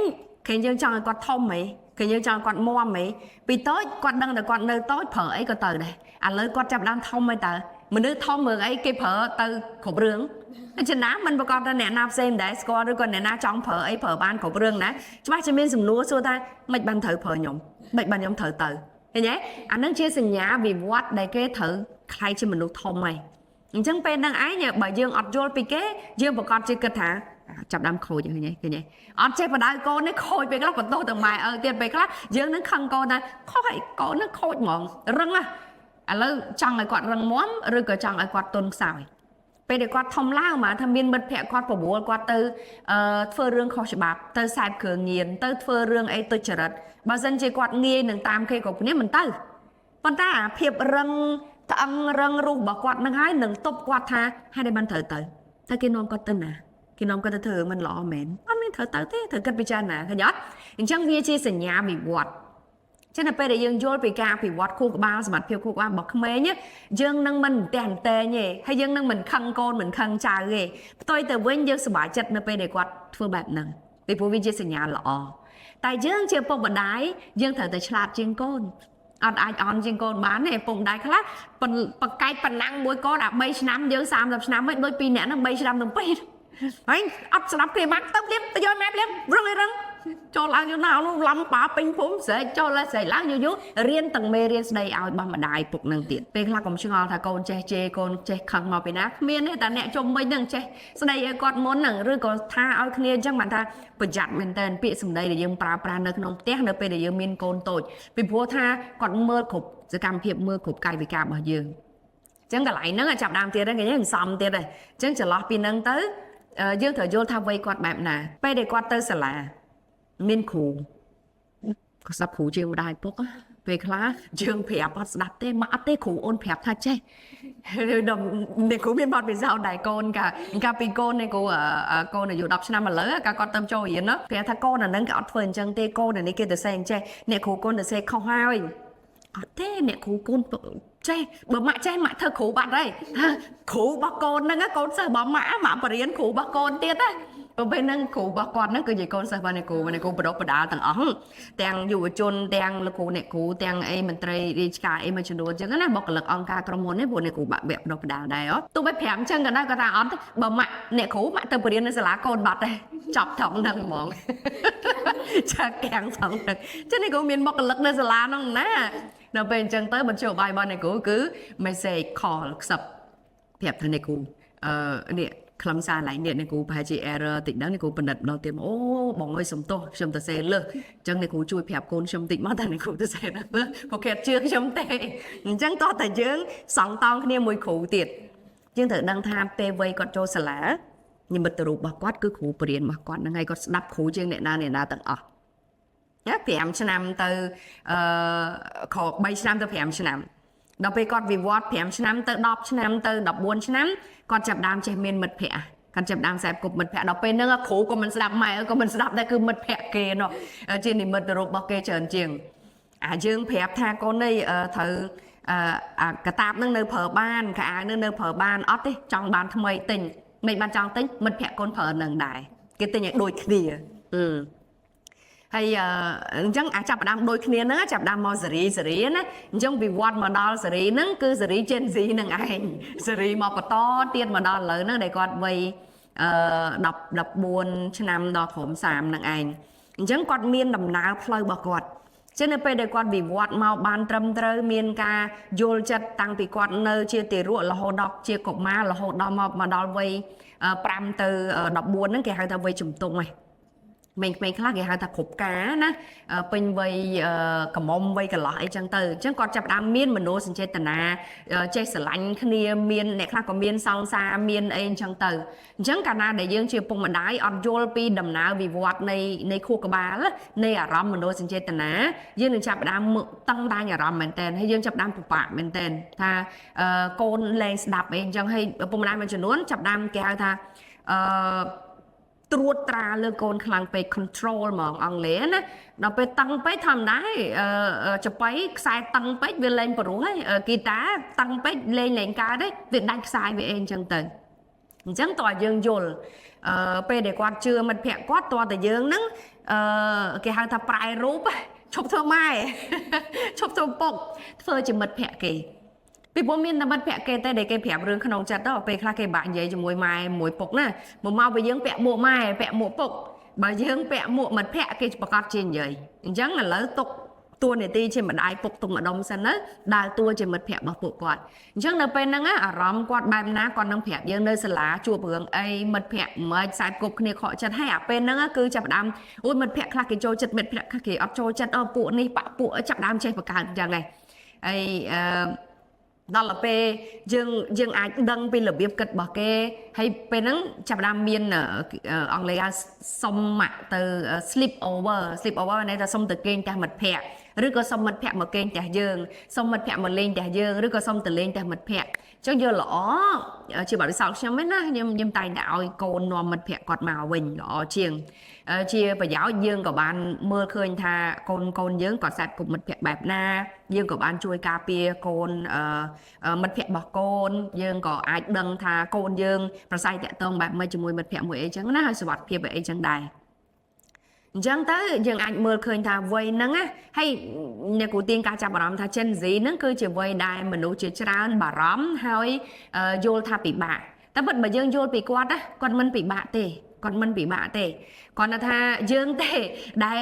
គេយើងចង់ឲ្យគាត់ធំហីគេយើងចង់គាត់មាំហីពីតូចគាត់ដឹងតែគាត់នៅតូចប្រើអីក៏ទៅដែរឥឡូវគាត់ចាប់ដើមធំហើយតើមនុស្សធំមើលអីគេប្រើទៅគ្រប់រឿងអញ្ចឹងណាមិនប្រកាសថាអ្នកណាផ្សេងដែរស្គាល់ឬក៏អ្នកណាចង់ប្រើអីប្រើបានគ្រប់រឿងណាច្បាស់ជាមានសំណួរសួរថាមិនបានត្រូវប្រើខ្ញុំមិនបានខ្ញុំត្រូវទៅឃើញទេអានឹងជាសញ្ញាវិវត្តដែលគេត្រូវខ្លាយជាមនុស្សធំហើយអញ្ចឹងពេលហ្នឹងឯងបើយើងអត់យល់ពីគេយើងប្រកាសជាគិតថា chập đam khôi như thế anh chơi vào đây con nó khôi về cái còn tôi từng mày tiền về cái dương nó khăn con này khôi con nó khôi mỏng răng lỡ chẳng lại quạt răng móm rồi cả chẳng lại quạt tôn xài bây giờ quạt thông lao mà tham biên bật phẹ quạt của bố quạt từ phơi rương khó chịu bạc từ sài cửa nghiền từ phơi rương ấy tôi chờ đợi bà dân chỉ quạt nghe nâng tam khi của nhé mình từ còn ta phiệp răng tăng răng ru bà quạt nâng hái nâng tốc quạt tha hai đây ban thở tới ta kia non con tên khi non con thở mình lọ mến con mình thở tới thế thở cất bị chân thấy nhớ chẳng vì chia sẻ nhà bị quạt cho nên bây giờ dương vô bị ca bị quạt khu của ba mặt phiêu khu của ba bọc mê nhé dương nâng mình tèn tê nhỉ hay dương nâng mình khăn con mình khăn trà ghê tôi từ với dương sự bãi chất nó bây giờ quạt phương bạc nâng vì phụ viên chia sẻ nhà lọ tại dương chưa phong bật đáy dương thở tới chạp trên con ai on trên con bán này phong đáy khác phần cái phần năng mỗi con đã mấy năm dương xàm lập năm mấy đôi pin nè nó mấy năm đồng pin ấy ấp sập kia mắt tóc liếp tôi mép liếp răng cho là như nào nó lắm bà pin phúng sẽ cho là sẽ láng như vú riêng tầng mê riêng đây ao bằng mà đài phục năng tiện về là cũng chưa ngon thà con che con che khăn màu bên ác miên ấy ta nè trong mấy năng che sau đây con muốn năng rồi còn tha ao kia chắc bạn ta bật giặt bên tên bị sầm đây để dương pra nơi nông té nơi bên để dương miên con tội vì bố tha còn mưa khụcจะกำเพียบมือขบไก่ไปกาบมายืนจังก็ไหลนั่งจับดามเตี้ยได้ไงยังซ้ำเตี้ยเลยจังจะล็อกปีนั่งเต้ยืนเถอะโยนทำไว้กอดแบบน่ะไปได้กอดเต้สละมินขู่ก็สับขู่เจียวได้ปุ๊กvề khá trường phép bắt đặt tê mã tê khủ ôn phép thật chứ đồng để cũng biên bọt về giao đại con cả pin con này cô này dù đọc năm mà lớn cả con tâm cho ý nó phép thà con là nâng cả phần chân tê cô này kia từ xe che nè khủ con từ xe không hai thế nè khủ con che bờ mạ che mạ thơ khủ bạn đây khủ bà con nâng á con sợ bà mã bà riêng khủ bà con tiết á bên năng cụ bà con nó cứ gì con sao này cụ bà đọc bà đá tầng ống tàng dù chôn tàng là cụ này cụ tàng ấy mình trai đi cả ấy mà chôn đồ chứ cái này bọc lực ông ca trong môn ấy bộ này cụ bạn bẹp đọc bà đá đây đó tôi mới phèm chân cái đó cái ta ống bà mẹ nè cụ mẹ tôi bữa nó sẽ lá con bật đây chọc thòng đằng mỏng cha kẹng thòng đằng chứ này cụ miền bọc lực nó sẽ lá nó nè nó bên chân tới bên chỗ bài bọn này cụ cứ mày sẽ khò sập phèm thân này cụ nèคลำซาไหลเนี่ยในกูพายจีเอร์ติดแล้วในกูเป็นดับเราเตรียมโอ้บอกเลยสมโตชมตะเซเลยจังในกูช่วยแผบโกนชมติดมาแต่ในกูตะเซนะเลยพอแค่เชื่อชมเตะจังต่อแต่ยังสองตองเนี่ยมวยขู่ติดยังเถอะดังทามเตะไว้กอดโจสละยังบัตรุบักวัดคือขู่เปลี่ยนบักวัดยังไงก็ดับขู่จังเนี่ยนาต่างออกเนี่ยแผมชนำเตอขอใบชนำเตอแผมชนำเราไปกอดวิวอดแผมชนำเตอดอบชนำเตอดอบบวนชนำcòn chập đam che miên mật phẹ còn chập đam xẹp cục mật phẹ đó bên nó khổ của mình đạp mày của mình đạp đây cứ mật phẹ kề nó trên thì mật rồi bao kề trơn chiềng dương phẹp tha con đây thử cả tạp nâng nơi phở ban cả nâng phở ban ót đi trong ban tham mây tình mình ban trong tính mật phẹ con phở nâng đại cái tình nhảy đôi kia hay chẳng chập đam đôi kia nữa chập đam mò sỉ á chẳng vì quạt mà đo sỉ nó cứ sỉ trên gì nâng anh sỉ mà có to tiền mà đo lớn nó để quạt vây đập buồn năm đo khổm sàm nâng anh chẳng quạt miên đầm ná phơi bạc quạt cho nên bây giờ quạt vì quạt màu ban trâm trơ miên ca vô chất tăng vì quạt nơi chia tiền ruộng là hồ đọc chia cục má là hồ đo mà đo vây pram từ đập buồn nó kìa hai ta vây chùm tung này mình khác cái hai ta khúc cá na pin vây cầm mông vây cả loại chẳng từ chẳng còn chập đam miên mình nô sinh chơi tần chơi sờ lạnh kia miên nè khác còn miên song xa miên ấy chẳng từ chẳng cả na để dương chơi pung mà đái on vô pi đầm nào vì vọt này khu cả ba lá này à rom mình nô sinh chơi tần dương đừng chập đam tăng đa nhà rom mình tên hay dương chập đam phục bạc mình tên tha côn lên đạp ấy chẳng hay pung mà đái mình chỉ muốn chập đam kia thaตรวจตราเรื่องโกนคลังไป control มองอังเลนะเราไปตั้งไปทำได้จะไปสายตั้งไปเวลาเล่นปรุงให้กีตาร์ตั้งไปเล่นเล่นกาได้ติดได้สายไปเองจังเตยจังต่อยังโยนไปเด็กกวาดเชื่อมันแผลกวาดตัวแต่ยังนั่งแกหางทับปลายรูปชบเธอไม่ชบเธอปกเธอจะมัดแผลกีปีบมินแต่มันแผลเกแต่เด็กแกแผลเรื่องขนมจัดđóไปคลาเกบะใหญ่จะมวยไม้มวยปกนะมวยเมาไปยังแผลหมวกไม้แผลหมวกปกไปยังแผลหมวกมันแผลเกจะประกอบเช่นใหญ่ยังlà lỡ tục តួនាទីជាម្ដាយពុកទុំម្ដុំសិនណាដើរតួជាមិត្តភក្តិរបស់ពួកគាត់អញ្ចឹងនៅពេលហ្នឹងអារម្មណ៍គាត់បែបណាគាត់នឹងប្រាប់យើងនៅសាលាជួបរឿងអីមិត្តភក្តិមិនខ្សែគប់គ្នាខកចិត្តហើយអាពេលហ្នឹងគឺចាប់ផ្ដើមអូយមិត្តភក្តិខ្លះគេចូលចិត្តមិត្តភក្តិខ្លះគេអត់ចូលចិត្តពួកនេះបាក់ពួកចាប់ផ្ដើមចេះបង្កើតអញ្ចឹងឯងហើយដល់ពេលយើងអាចដឹងពីរបៀបគិតរបស់គេហើយពេលហ្នឹងចាប់ផ្ដើមមានអង់គ្លេសហៅសុំមកទៅ sleep over នេះថាសុំទៅគេងផ្ទះមិត្តភក្តិឬក៏សុំមិត្តភក្តិមកគេងផ្ទះយើងសុំមិត្តភក្តិមកលេងផ្ទះយើងឬក៏សុំទៅលេងផ្ទះមិត្តភក្តិអញ្ចឹងយកល្អជាបទពិសោធន៍ខ្ញុំឯណាខ្ញុំតែងតែឲ្យកូននាំមិត្តភក្តិគាត់មកវិញល្អជាងជាប្រយោជន៍យើងក៏បានមើលឃើញថាកូនយើងគាត់ខ្សែគប់មិត្តភក្តិបែបណាយើងក៏បានជួយការពារកូនមិត្តភក្តិរបស់កូនយើងក៏អាចដឹងថាកូនយើងប្រស័យតាក់ទងបែបម៉េចជាមួយមិត្តភក្តិមួយអីចឹងណាហើយសុវត្ថិភាពអីចឹងដែរអញ្ចឹងទៅយើងអាចមើលឃើញថាវ័យហ្នឹងណាហើយអ្នកគ្រូទាញការចាប់អារម្មណ៍ថា Gen Z ហ្នឹងគឺជាវ័យដែលមនុស្សជាច្រើនបារម្ភហើយយល់ថាពិបាកតែពិតបើយើងយល់ពីគាត់ណាគាត់មិនពិបាកទេគាត់ថាយើងទេដែល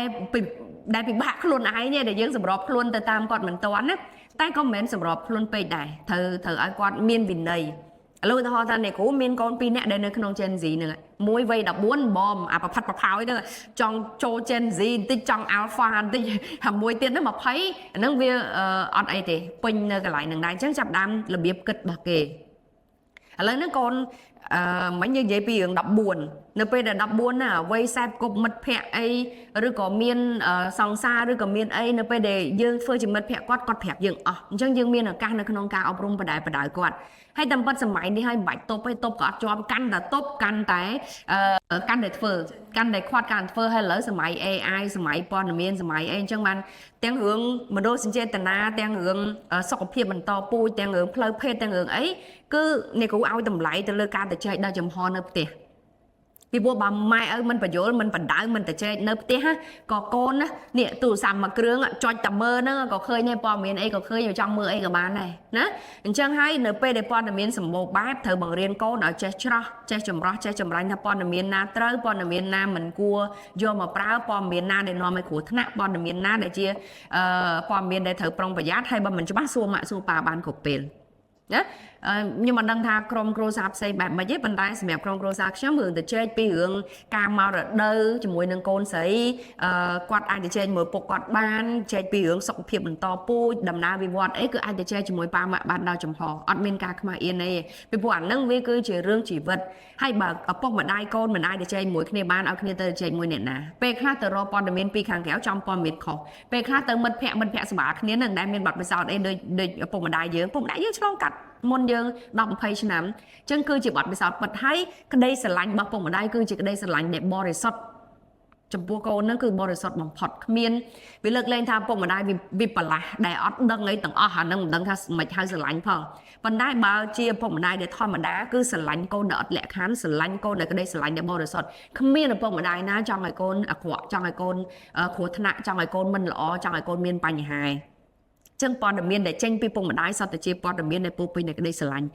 ពិបាកខ្លួនឯងដែលយើងសម្របខ្លួនទៅតាមគាត់មិនទាន់ណាតែក៏មិនមែនសម្របខ្លួនពេកដែរត្រូវឲ្យគាត់មានវិន័យឥឡូវឧទាហរណ៍ថាអ្នកគ្រូមានកូន2នាក់ដែលនៅក្នុង Gen Z ហ្នឹងមួយវ័យ14បំអាប្រផាត់ប្រផោយហ្នឹងចង់ចូល Gen Z បន្តិចចង់ Alpha បន្តិចហើយមួយទៀតហ្នឹង20ហ្នឹងវាអត់អីទេពេញនៅកន្លែងហ្នឹងដែរអញ្ចឹងចាប់ដើមរបៀបគិតរបស់គេឥឡូវហ្នឹងកូនមិញយើងនិយាយពីរឿង14នៅពេលដែល14ណាវ័យខ្សែគប់មិត្តភក្តិអីឬក៏មានសង្សារឬក៏មានអីនៅពេលដែលយើងធ្វើជាមិត្តភក្តិគាត់ប្រាប់យើងអស់អញ្ចឹងយើងមានឱកាសនៅក្នុងការអប់រំបដៅគាត់ហើយតាមពិតសម័យនេះហើយមិនបាច់តបទេតបក៏អត់ជាប់កាន់តែតបកាន់តែធ្វើកាន់តែខាត់កាន់ធ្វើហើយឥឡូវសម័យ AI សម័យព័ត៌មានសម័យអីអញ្ចឹងបានទាំងរឿងមនោសញ្ចេតនាទាំងរឿងសុខភាពបន្តពូជទាំងរឿងផ្លូវភេទទាំងរឿងអីគឺអ្នកគ្រូឲ្យតម្លៃទៅលើការទៅចែកដល់ចំហនៅផ្ទះពីព្រោះបើម៉ែឪមិនបញ្យល់មិនបណ្ដៅមិនទៅចែកនៅផ្ទះក៏កូនណានេះទូរស័ព្ទមួយគ្រឿងចុចតែមើលហ្នឹងក៏ឃើញដែរព័ត៌មានអីក៏ឃើញចង់មើលអីក៏បានដែរណាអញ្ចឹងហើយនៅពេលដែលព័ត៌មានសម្បូរបែបត្រូវបង្រៀនកូនឲ្យចេះច្រោះចេះចម្រោះចេះចម្រាញ់ថាព័ត៌មានណាត្រូវព័ត៌មានណាមិនគួរយកមកប្រើព័ត៌មានណាដែលនាំឲ្យគ្រោះថ្នាក់ព័ត៌មានណាដែលជាព័ត៌មានដែលត្រូវប្រុងប្រយ័ត្នហើយបើមិនច្បាស់សួរម៉ាក់សួរប៉ាបានគ្រប់ពេលណាខ្ញុំមិនដឹងថាក្រុមគ្រួសារផ្សេងបែបម៉េចទេប៉ុន្តែសម្រាប់ក្រុមគ្រួសារខ្ញុំរឿងទៅជែកពីរឿងការមករដូវជាមួយនឹងកូនស្រីគាត់អាចទៅជែកមើលពុកគាត់បានជែកពីរឿងសុខភាពបន្តពូជដំណើរវិវត្តអីគឺអាចទៅជែកជាមួយប៉ាម៉ាក់បានដល់ចំហអត់មានការខ្មាស់អៀនទេពីព្រោះអាហ្នឹងវាគឺជារឿងជីវិតហើយបើឪពុកម្ដាយកូនមិនអាចទៅជែកមួយគ្នាបានឲ្យគ្នាទៅជែកមួយអ្នកណាពេលខ្លះទៅរកព័ត៌មានពីខាងក្រៅចំព័ត៌មានខុសពេលខ្លះទៅមិត្តភក្តិសម្រាប់គ្នានឹងដែលមានបទពិសោធន៍អីដូចឪពុកម្ដាយយើងឆ្លងកាត់មុនយើង10-20ឆ្នាំអញ្ចឹងគឺជាបទពិសោធន៍ពិតហើយក្តីស្រឡាញ់របស់ពុកម្ដាយគឺជាក្តីស្រឡាញ់ដែលបរិសុទ្ធចំពោះកូនហ្នឹងគឺបរិសុទ្ធបំផុតគ្មានវាលើកលែងថាពុកម្ដាយវាប្រឡាស់ដែលអត់ដឹងអីទាំងអស់អាហ្នឹងមិនដឹងថាមិនហៅស្រឡាញ់ផងប៉ុន្តែបើជាពុកម្ដាយដែលធម្មតាគឺស្រឡាញ់កូនដែលអត់លក្ខខណ្ឌស្រឡាញ់កូនដែលក្តីស្រឡាញ់ដែលបរិសុទ្ធគ្មានឪពុកម្ដាយណាចង់ឲ្យកូនអាក្រក់ចង់ឲ្យកូនគ្រោះថ្នាក់ចង់ឲ្យកូនមិនល្អចង់ឲ្យកូនមានបញ្ហាចឹងព័ត៌មានដែលចេញពីពុកម្ដាយសតជាព័ត៌មានដែលពោពេញដោយក្តីស្រឡាញ់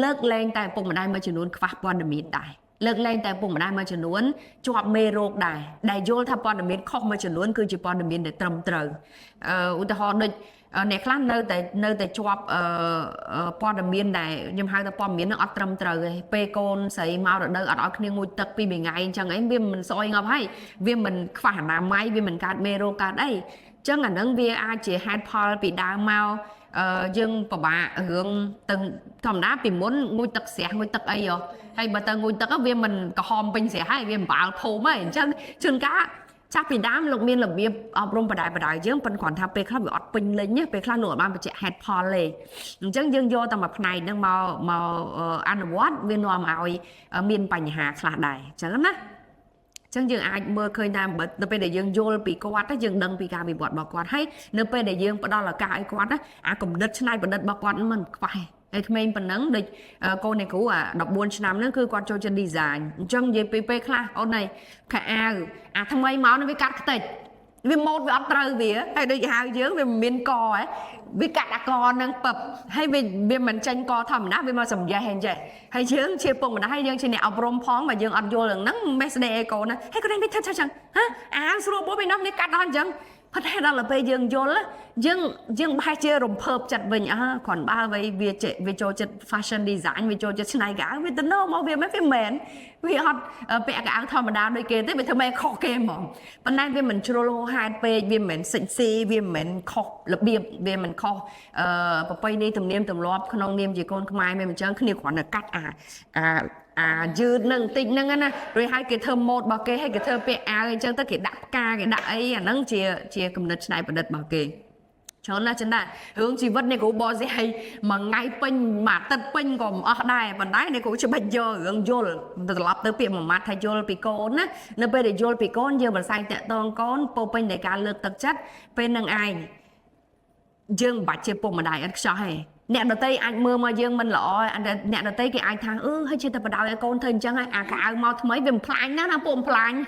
លើកលែងតែពុកម្ដាយមួយចំនួនខ្វះព័ត៌មានដែរលើកលែងតែពុកម្ដាយមួយចំនួនជាប់មេរោគដែរដែលយល់ថាព័ត៌មានខុសមួយចំនួនគឺជាព័ត៌មានដែលត្រឹមត្រូវឧទាហរណ៍ដូចអ្នកខ្លះនៅតែជាប់ព័ត៌មានដែលខ្ញុំហៅថាព័ត៌មាននឹងអត់ត្រឹមត្រូវទេពេលកូនស្រីមករដូវអត់ឲ្យគ្នាងូតទឹកពីមួយថ្ងៃអញ្ចឹងអីវាមិនស្អុយងាប់ហើយវាមិនខ្វះអនាម័យវាមិនកើតមេរោគកើតអីចឹងអានឹងវាអាចជាហេតុផលពីដើមមកយើងពិបាករឿងទៅធម្មតាពីមុនងូតទឹកស្រះងូតទឹកអីហើយបើទៅងូតទឹកវាមិនក្រហមពេញស្រះហើយវាមិនបាល់ភូមិហើយអញ្ចឹងជួនកាលចាស់ពីដើមលោកមានរបៀបអប់រំបដៅយើងប៉ុន្តែគ្រាន់ថាពេលខ្លះវាអត់ពេញលេញពេលខ្លះលោកអត់បានបញ្ជាក់ហេតុផលទេអញ្ចឹងយើងយកតែមួយផ្នែកហ្នឹងមកអនុវត្តវានាំឲ្យមានបញ្ហាខ្លះដែរអញ្ចឹងណាចឹងយើងអាចមើលឃើញតាមនៅពេលដែលយើងយល់ពីគាត់យើងដឹងពីការវិវត្តរបស់គាត់ហើយនៅពេលដែលយើងផ្ដល់ឱកាសឲ្យគាត់អាគំនិតច្នៃប្រឌិតរបស់គាត់មិនខ្វះហើយក្មេងប៉ុណ្ណឹងដូចកូននៃគ្រូអា14ឆ្នាំហ្នឹងគឺគាត់ចូលចិត្ត design អញ្ចឹងនិយាយពីពេលខ្លះអូននេះខោអាវអាថ្មីមកនេះវាកាត់ខ្ទេចវាម៉ូតវាអត់ត្រូវវាហើយដូចហៅយើងវាមិនមានកវាកាត់អាកហ្នឹងពឹបហើយវាមិនចាញ់កធម្មតាវាមកសំយ៉េះហែងចេះហើយយើងជាពុកម្ដាយហើយយើងជាអ្នកអប់រំផងបើយើងអត់យល់រឿងហ្នឹងមេស្ដេអេកូនណាហើយកូននេះធ្វើចឹងហ៎អាស្រួលបួសពីនោះនេះកាត់ដល់អញ្ចឹង เพราะถ้าเราไปยังโยนละยังไปเจอรมเพิบจัดไปอ่ะก่อนบ้าไปเวียเจวิโจจัดแฟชั่นดีไซน์วิโจจัดชนายกาวิตโนมาเวียไม่เป็นเหม็นวิฮอตเปะกางธรรมดาโดยเกณฑ์ที่เป็นทำไมคอเกมหมอปัญหาเวียเหมือนโชโลไฮเปย์เวียเหมือนสินซีเวียเหมือนคอระเบียบเวียเหมือนคอปะไปนี่ตุ่มเนียมตุ่มรอบขนมเนียมจีโกนขมายไม่เหมือนเจ้าขึ้นในขวัญกัดยืดหนึ่งติดหนึ่งนะโดยให้เกิดเธอโมดบอกเกให้เกิดเธอเปะเจ้าตะเกียดักกาเกิดดักไอ้นั่งเชียกำเนิดนายประดิษฐ์บอกเกชนนะฉันได้hướngชีวิตในกูบอสให้มาไงเป็นมาตัดเป็นก่อนได้ปันได้ในกูจะไปเจอhướngโยลตลอดเติมเปลี่ยนมาไทยโยลปีโกนนะในไปเดี๋ยวโยลปีโกนเยอะแบบใส่แต่ตองก้อนโปเป็นในการเลือกตัดจัดเป็นนางไอdương bạch chơi bông mà đại anh cho hay nè đầu tay anh mưa mà dương mình lọ anh nè đầu tay cái anh thằng hay chơi tập đào con thân chẳng ai cả mau mấy về plan nó bông plan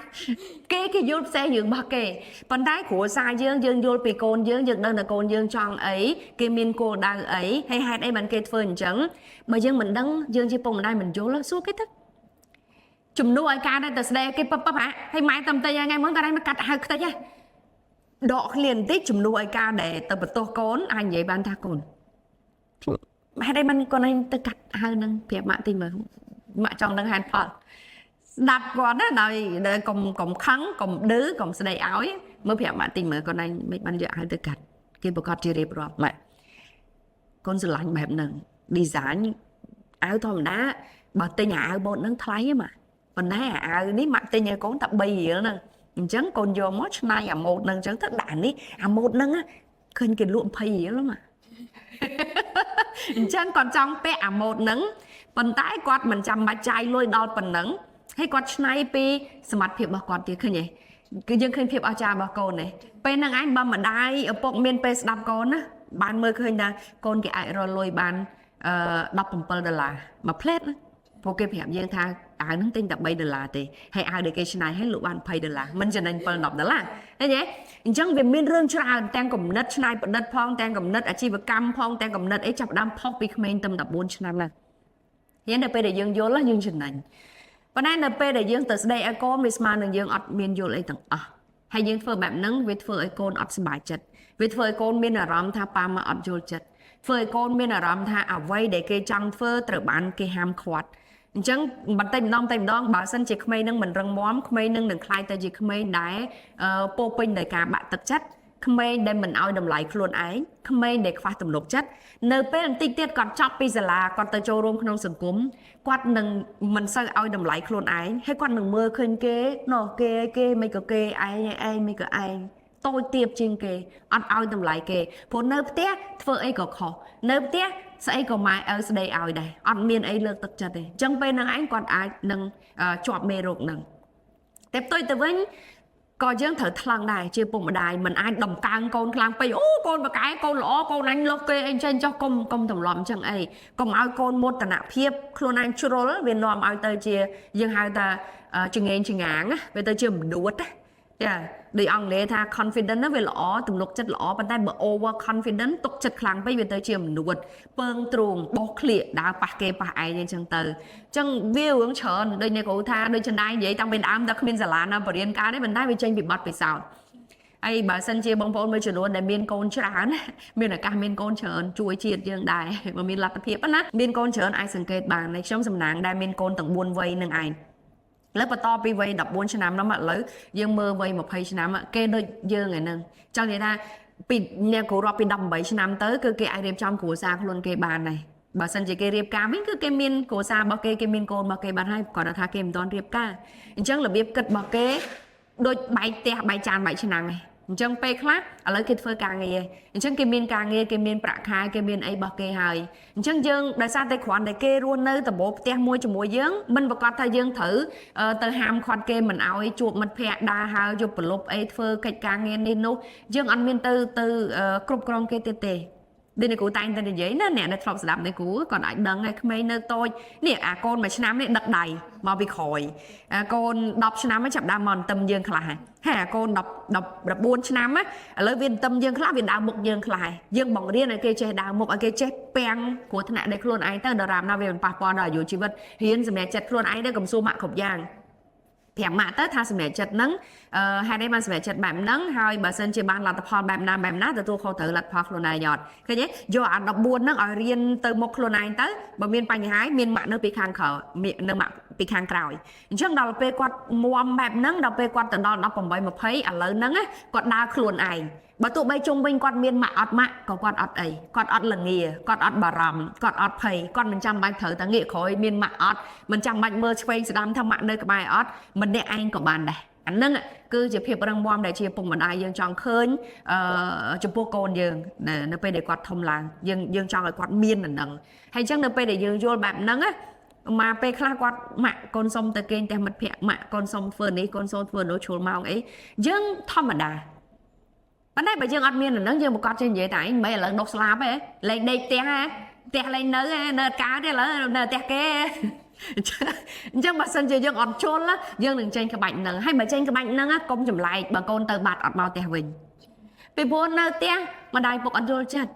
cái vô xe dương bạc kề phần đáy của sai dương vô bị con dương đơn là con dương tròn ấy cái miên cô đang ấy hay hai đây bạn kê phơi chẳng mà dương mình đăng dương chơi bông mà đại mình vô nó suốt cái thức chùm nuôi ca đây từ đây cái bắp hả hay mai tầm tay ngay món ta đây mà cắt hai tay nha đọ liền tích chùm nuôi ca để tập tô cón anh vậy ban ta cồn mà đây mình con anh ta cắt hai nâng đẹp mạ tìm mà trong nâng hàn phật đạp qua đó rồi cùng khắng cùng đứa cùng đầy áo ấy mới đẹp mạ tìm mà con anh mấy ban giờ hai ta cắt cái bộ con chưa đẹp rồi mẹ con sự lạnh bẹp nâng đi dán áo thôi đá bà tay nhà áo bột nâng thấy mà còn đá áo ní mặt tay nhà con tập bì gì nữa nè chẳng còn vô mót này một nâng chẳng thất đạn đi một nâng á khơi cái luộm phây gì lắm mà chẳng còn trong pe một nâng phần tái quạt mình chăm bạch chai lôi đo phần nâng hay quạt này pi smart phiệp bà quạt thì khơi nhỉ cứ dân khơi phiệp ao trà bà con này pe nâng anh ba mà đai ở bọc miền pe đạp con á bạn mới khơi là con cái ai rồi lôi bàn đọc bằng pơ là mà plateพวกเก็บแหบยังทางนั่งติงแต่ใบเดลาเตให้เอาเด็กชนายให้ลูกวันไปเดลามันจะนั่นเปิลดอกเดลาได้ไหมจังเป็นมีเรื่องชราแตงกับนัดชนายประดับพองแตงกับนัดอาชีพกรรมพองแตงกับนัดไอ้จับดำพองปีเขมรตำดับบนชนะละยันเดเปเดยังโยนละยังชนะปัญหาเดเปเดยังตัดสินไอโก้มิสมาหนึ่งยังอัดเมียนโยนไอ้ต่างให้ยังเฟอร์แบบนั้นวิทเฟอร์ไอโก้อัดสบายจัดวิทเฟอร์ไอโก้มีนารำท่าปามาอัดโยนจัดเฟอร์ไอโก้มีนารำท่าเอาไว้เด็กจังเฟอร์ตระบานเกหามขวัดจังบันเต็มน้องบ่าวสันจิขมายนึงมันรังม้อมขมายนึงหนึ่งคลายแต่จิขมายได้โปเป็นในการบะตัดจัดขมายได้มันเอาดำไหลคลวนไอ้ขมายเด็กฟ้าตำลกจัดเนื้อเป็นติ๊กเตี้ยก่อนชอบปีศาจก่อนตะโจรวมขนมสังคมกวาดหนึ่งมันใส่เอาดำไหลคลวนไอ้ให้กวาดหนึ่งมือคืนเก๋หนอเก๋ไม่ก็เก๋ไอ้ไม่ก็ไอ้tôi tiệp trên kề ăn ao tầm lại kề phố nơi té phơi ấy có khó nơi té sẽ có mai ở đây ao đây ăn miên ấy lược tật chật đây chẳng bên năng anh còn ai năng chọn mê rộng năng tiếp tôi từ với coi dưỡng thở thằng này chưa bụng đài mình ai đồng càng con thằng bay ô con và cái con lõ con anh lộc kê anh trên cho công tổng lòm chẳng ấy còn ai con một tận nạp hiệp luôn anh chua rồi viên lòm ai tới chia nhưng hai ta chừng ngán á về tới chưa đủ á để ông lấy tha confident nó về lõ từng lúc chất lõ bàn tay bờ over confident tục chất kháng bây giờ tới chiều nuột bơng truồng bóc liệt đá bạc kê bạc ai nên chẳng từ chẳng view ứng chọn đây này cổ tha đây chân đai vậy trong bên ám ta không bên giả lá nào bờ cá đấy bàn tay bị tranh bị bật bị sao ai bà sân chia bông bông mới chuyển luôn để miên con chán miên là cả miên con chọn chuối chiết dương đài mà miên lật tập hiệp á miên con chọn ai sừng kẹt bàn này trong sầm nang đai miên con tầng buôn vây nâng aiแล้วพอต่อไปวัยดับบนชนะน้ำมันเลยยังเมื่อวัยมาพายชนะมันเกย์โดยเยอะไงนึงจังเลยนะปิดเนี่ยกูรอปิดดำใบชนะเต๋อคือเกย์ไอเรียบจอมกูซาคนเกย์บานnày bà sân chỉ กย์เรียบกาไม่คือเกย์มินกูซาบอกเกย์มินโกนบอกเกย์บานให้ก่อนจะทาเกย์ตอนเรียบกาจังระเบียบกัดบอกเกย์โดยใบเตะใบจานใบชนะไงจังไปคลาอะไรเกิดเฟอร์กางไงจังเกย์มินกางไงเกย์มินประคายเกย์มินไอบอกเกย์หายจังยังได้ซาได้ขวัญได้เกย์รวนเนื้อแต่โบเตะมวยจมูกยังมันประกอบทายังถือเตอหามขวัญเกย์มันเอาไอ้จูบมันแพะดาหายจูบปลบไอ้เฟอร์กิจกางเงินนี่นู้ยังอันมินตือกรุบกรองเกย์เตะđây này cụ tay tên là giấy nó nè nó phọc đập này cụ còn lại đằng này không nơi tôi nè con mà năm này đặt đầy mà bị khỏi con đọc năm mới chậm đa mòn tâm dương khlại hà con đọc buôn năm á lấy viên tâm dương khá viên đào một dương khlại dương bằng riêng này kia chơi đào một cái chơi pen của thằng này đây luôn ai tới đờ làm nào về pa po đòi dù chi vật hiến rồi mẹ chặt luôn ai đây cầm xô mạng khổng giang 5 ម៉ាក់ទៅថាសម្រាប់ចិត្តហ្នឹងហេតុអីបានសម្រាប់ចិត្តបែបហ្នឹងហើយបើសិនជាបានលទ្ធផលបែបណាទទួលខុសត្រូវលទ្ធផលខ្លួនឯងអត់ឃើញទេយកអា14ហ្នឹងឲ្យរៀនទៅមុខខ្លួនឯងទៅបើមានបញ្ហាមានម៉ាក់នៅពីខាងក្រោយនៅម៉ាក់ពីខាងក្រោយអញ្ចឹងដល់ពេលគាត់មួមបែបហ្នឹងដល់ពេលគាត់ទៅដល់18 20ឥឡូវហ្នឹងគាត់ដើរខ្លួនឯងបើទោះបីជុំវិញគាត់មានម៉ាក់អត់ម៉ាក់ក៏គាត់អត់អីគាត់អត់លងាគាត់អត់បារម្ភគាត់អត់ភ័យគាត់មិនចាំបាច់ត្រូវតែងាកក្រោយមានម៉ាក់អត់មិនចាំបាច់មើលឆ្វេងស្ដាំថាម៉ាក់នៅក្បែរអត់ម្នាក់ឯងក៏បានដែរអាហ្នឹងគឺជាភាពរឹងមាំដែលជាពុកម្ដាយយើងចង់ឃើញចំពោះកូនយើងនៅពេលដែលគាត់ធំឡើងយើងចង់ឲ្យគាត់មានអាហ្នឹងហើយអញ្ចឹងនៅពេលដែលយើងយល់បែបហ្នឹងមកពេលខ្លះគាត់ម៉ាក់កូនសុំទៅគេងតែមិត្តភ័ក្តិម៉ាក់កូនសុំធ្វើនេះកូនសុំធ្វើនោះឈុលម៉ោងអីយើងធម្មតាប៉ុន្តែបើយើងអត់មានអាហ្នឹងយើងប្រកាសចេះនិយាយតែឯងមិនឥឡូវដុសស្លាប់ទេលេងដេកផ្ទះលេងនៅកើតទេឥឡូវនៅផ្ទះគេអញ្ចឹងបើសិនជាយើងអត់ជល់យើងនឹងចេញក្បាច់ហ្នឹងហើយបើចេញក្បាច់ហ្នឹងកុំចម្លែកបើកូនទៅបាត់អត់មកផ្ទះវិញពីព្រោះនៅផ្ទះម្ដាយពុកអត់យល់ចិត្ត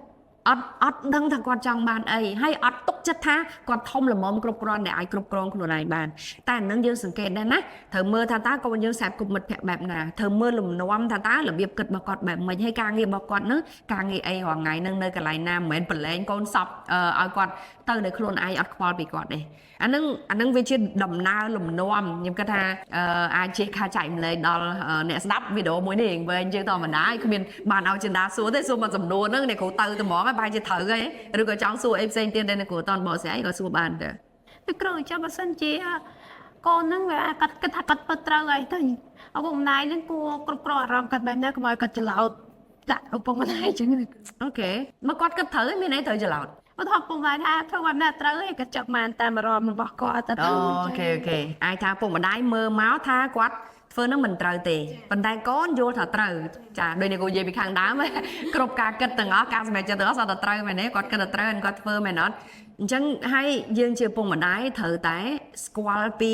អត់ដឹងថាគាត់ចង់បានអីហើយអត់ទុកចិត្តថាគាត់ធំល្មមគ្រប់គ្រាន់ដែលអាចគ្រប់គ្រងខ្លួនឯងបានតែអានឹងយើងសង្កេតដែរណាត្រូវមើលថាតើកូនយើងសាបគប់មិត្តភក្តិបែបណាត្រូវមើលលំនាំថាតើរបៀបគិតរបស់គាត់បែបម៉េចហើយការងាររបស់គាត់នឹងការងារអីរាល់ថ្ងៃនឹងនៅកន្លែងណាមិនមែនប្រឡែងកូនសពឲ្យគាត់ទៅនៅខ្លួនឯងអត់ខ្វល់ពីគាត់ទេអានឹងវាជាដំណើរលំនាំខ្ញុំគិតថាអាចជាការចែកម្លែកដល់អ្នកស្ដាប់វីដេអូមួយនេះវិញជាងធម្មតាគ្មានបានឲ្យចិន្តាសួរទេសួរមកសំណួរហ្នឹងអ្នកគ្រូទៅត្មងហើយបែរជាត្រូវហើយឬក៏ចង់សួរអីផ្សេងទៀតដែលអ្នកគ្រូតន់បកស្រាយក៏សួរបានដែរពីគ្រូចាំបើសិនជាកូនហ្នឹងវាគាត់គិតថាគាត់ពិតត្រូវហើយទៅឪពុកម្ដាយហ្នឹងគួរគ្រប់គ្រងអារម្មណ៍គាត់បែបណាកុំឲ្យគាត់ច្រឡោតដាក់ឪពុកម្ដាយអញ្ចឹងអូខេមកគាត់គិតត្រូវមានអីត្រូវច្រឡោតបើថាពុកម្ដាយថាធ្វើបែបណាត្រូវហើយគាត់ចាប់បានតាមអារម្មណ៍របស់គាត់ទៅអូខេអាចថាពុកម្ដាយមើលមកថាគាត់ធ្វើនឹងមិនត្រូវទេប៉ុន្តែកូនយល់ថាត្រូវចាដូចនេះគូនិយាយពីខាងដើមគ្រប់ការគិតទាំងអស់ការសម្រេចចិត្តទាំងអស់សុទ្ធតែត្រូវមែនទេគាត់គិតថាត្រូវហើយគាត់ធ្វើមែនអត់អញ្ចឹងហើយយើងជាពុកម្ដាយត្រូវតែស្គាល់ពី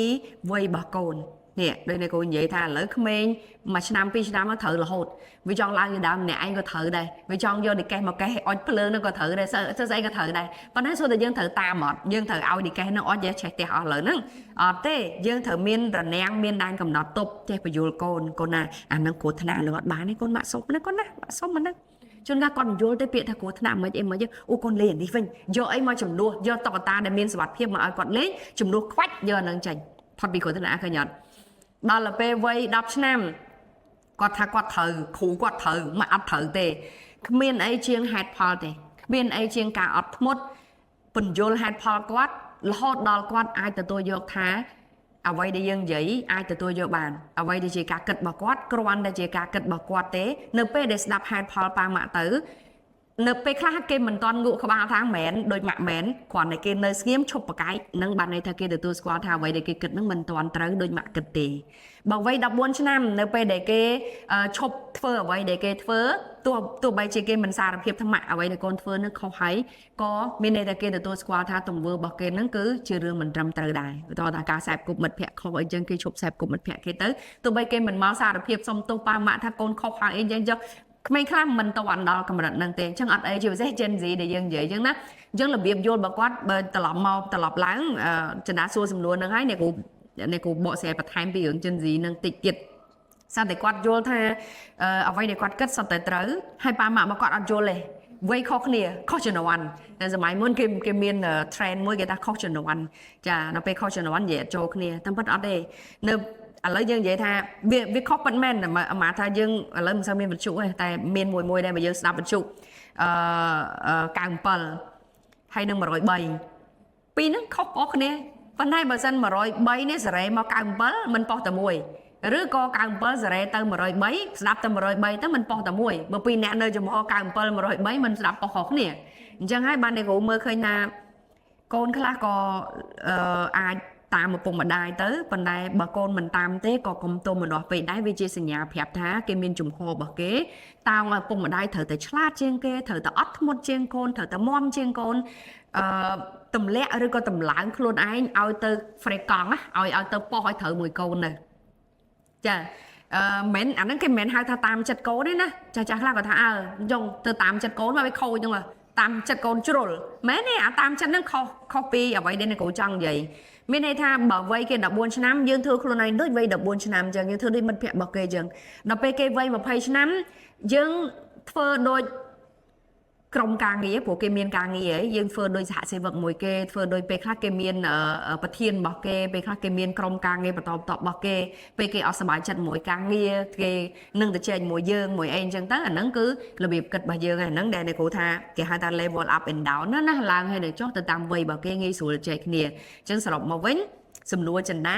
វ័យរបស់កូននេះដូចនេះគូនិយាយថាឥឡូវក្មេង1ឆ្នាំ2ឆ្នាំមកត្រូវរហូតវាចង់ឡើងពីដើមម្នាក់ឯងក៏ត្រូវដែរវាចង់យកឌីកេសមកកេះអុចភ្លើងនោះក៏ត្រូវដែរស្អីក៏ត្រូវដែរប៉ុន្តែសូត្រតែយើងត្រូវតាមអត់យើងត្រូវឲ្យឌីកេសនោះអត់ចេះផ្ទះអស់លើហ្នឹងអត់ទេយើងត្រូវមានរនាំងមានដែនកំណត់ទប់ចេះបញ្យល់កូនណាអាហ្នឹងគ្រោះថ្នាក់លើអត់បានទេកូនម៉ាក់សុំណាកូនណាម៉ាក់សុំហ្នឹងជួនកាលគាត់បញ្យល់ទៅពាក្យថាគ្រោះថ្នាក់មិនអីមិនអូកូនលេងនេះវិញយកអីមកចំនួនយកតុក្កតាដែលមានសុវត្ថិភាពមកឲ្យគាត់លេងចំនួនខ្វាច់យកហ្នឹងចេញផុតពីគ្រោះថ្នាក់ឃើញអត់ដល់ពេលវ័យ10ឆ្នាំគាត់ថាគាត់ត្រូវគ្រូគាត់ត្រូវមកអត់ត្រូវទេគ្មានអីជាងហេតុផលទេគ្មានអីជាងការអត់ធ្មត់ពន្យល់ហេតុផលគាត់រហូតដល់គាត់អាចទទួលយកថាអ្វីដែលយើងនិយាយអាចទទួលយកបានអ្វីដែលជាការគិតរបស់គាត់គ្រាន់តែជាការគិតរបស់គាត់ទេនៅពេលដែលស្ដាប់ហេតុផលប៉ាម៉ាក់ទៅនៅពេលខ្លះគេមិនតន់ងក់ក្បាលថាមែនដូចម៉ាក់មែនគ្រាន់តែគេនៅស្ងៀមឈប់ប្រកែកនឹងបានន័យថាគេទទួលស្គាល់ថាអ្វីដែលគេគិតនឹងមិនតន់ត្រូវដូចម៉ាក់គិតទេបើវ័យ14ឆ្នាំនៅពេលដែលគេឈប់ធ្វើអ្វីដែលគេធ្វើទោះបីជាគេមិនសារភាពថាម៉ាក់អ្វីដែលកូនធ្វើនឹងខុសហើយក៏មានន័យថាគេទទួលស្គាល់ថាទង្វើរបស់គេនឹងគឺជារឿងមិនត្រឹមត្រូវដែរបន្តថាការសែបគប់មិត្តភ័ក្តិខុសអីចឹងគេឈប់សែបគប់មិត្តភ័ក្តិគេទៅទោះបីគេមិនមកសារភាពសុំទោសប៉ាម៉ាក់ថាកូនខុសហើយអីចឹងចុះក្មេងខ្លះមិនតន់ដល់កម្រិតហ្នឹងទេអញ្ចឹងអត់អីជាពិសេស Gen Z ដែលយើងនិយាយអញ្ចឹងណាអញ្ចឹងរបៀបយល់របស់គាត់បើត្រឡប់ឡើងចន្ទាសួរសំណួរហ្នឹងហើយអ្នកគ្រូបកស្រាយបន្ថែមពីរឿង Gen Z ហ្នឹងតិចទៀតស្រាប់តែគាត់យល់ថាអ្វីដែលគាត់គិតសុទ្ធតែត្រូវហើយប៉ាម៉ាក់របស់គាត់អត់យល់ទេវ័យខុសគ្នាខុសជំនាន់តែសម័យមុនគេមាន trend មួយគេថាខុសជំនាន់ចាដល់ពេលខុសជំនាន់និយាយចូលគ្នាតែពិតអត់ទេនៅឥឡូវយើងនិយាយថាវាខុសប៉ុន្មានអាម៉ាថាយើងឥឡូវមិនសូវមានវិទ្យុទេតែមានមួយដែលយើងស្ដាប់វិទ្យុ97ហើយនឹង103ពីរហ្នឹងខុសៗគ្នាប៉ុន្តែបើសិន103នេះសារ៉េមក97មិនប៉ុសតែមួយឬក៏97សារ៉េទៅ103ស្ដាប់ទៅ103ទៅមិនប៉ុសតែមួយបើពីរអ្នកនៅចំហ97 103មិនស្ដាប់ប៉ុសខុសគ្នាអញ្ចឹងហើយបានអ្នកគ្រូមើលឃើញថាកូនខ្លះក៏អាចតាមឪពុកម្ដាយទៅប៉ុន្តែបើកូនមិនតាមទេក៏កុំទោសមនាស់ពេកដែរវាជាសញ្ញាប្រាប់ថាគេមានជំហររបស់គេតើឪពុកម្ដាយត្រូវតែឆ្លាតជាងគេត្រូវតែអត់ធ្មត់ជាងកូនត្រូវតែមាំជាងកូនទម្លាក់ឬក៏តម្លើងខ្លួនឯងឲ្យទៅហ្វ្រេកង់ឲ្យទៅប៉ោះឲ្យត្រូវមួយកូនទៅចាមិនអាហ្នឹងគេមិនមែនហៅថាតាមចិត្តកូនទេណាចាស់ខ្លះគាត់ថាអញ្ចឹងទៅតាមចិត្តកូនមកវាខូចហ្នឹង tam chặt con trộn mấy này à tam chặt nó copy ở vậy đây này cổ trăng vậy miền này tha bảo vây cái đập buôn năm dương thưaខ្លួនnày đôi vây đập buôn năm chẳng dương thưa đi mất phẹt bọc kê chẳng đập kê vây mà phây năm dương thưa đôi ក្រុមការងារព្រោះគេមានការងារយើងធ្វើដោយសហសេវកមួយគេធ្វើដោយពេលខ្លះគេមានប្រធានរបស់គេពេលខ្លះគេមានក្រុមការងារបន្តរបស់គេពេលគេអត់សប្បាយចិត្តមួយការងារគេនឹងទៅចែកមួយយើងមួយអីអញ្ចឹងទៅអាហ្នឹងគឺរបៀបគិតរបស់យើងហ្នឹងដែលអ្នកគ្រូថាគេហៅថា level up and down ណាឡើងហើយនៅចុះទៅតាមវ័យរបស់គេងាយស្រួលចែកគ្នាអញ្ចឹងសរុបមកវិញសំណួរចិន្តា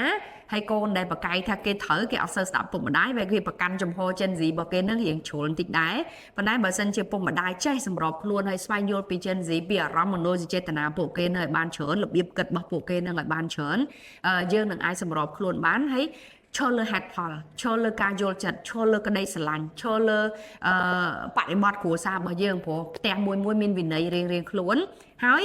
ហើយកូនដែលបកាយថាគេត្រូវគេអត់សូវស្ដាប់ពុកម្ដាយវាគេប្រកាន់ចំហ Gen Z របស់គេនឹងរៀងជ្រុលបន្តិចដែរប៉ុន្តែបើសិនជាពុកម្ដាយចេះសម្របខ្លួនហើយស្វែងយល់ពី Gen Z ពីអារម្មណ៍មនោសញ្ចេតនាពួកគេនៅឲ្យបានច្រើនរបៀបគិតរបស់ពួកគេនឹងឲ្យបានច្រើនយើងនឹងអាចសម្របខ្លួនបានហើយឈលលើហេតុផលឈលលើការយល់ចិត្តឈលលើក្តីស្រឡាញ់ឈលលើបរិបទគ្រួសាររបស់យើងព្រោះផ្ទះមួយមានវិន័យរៀងៗខ្លួនហើយ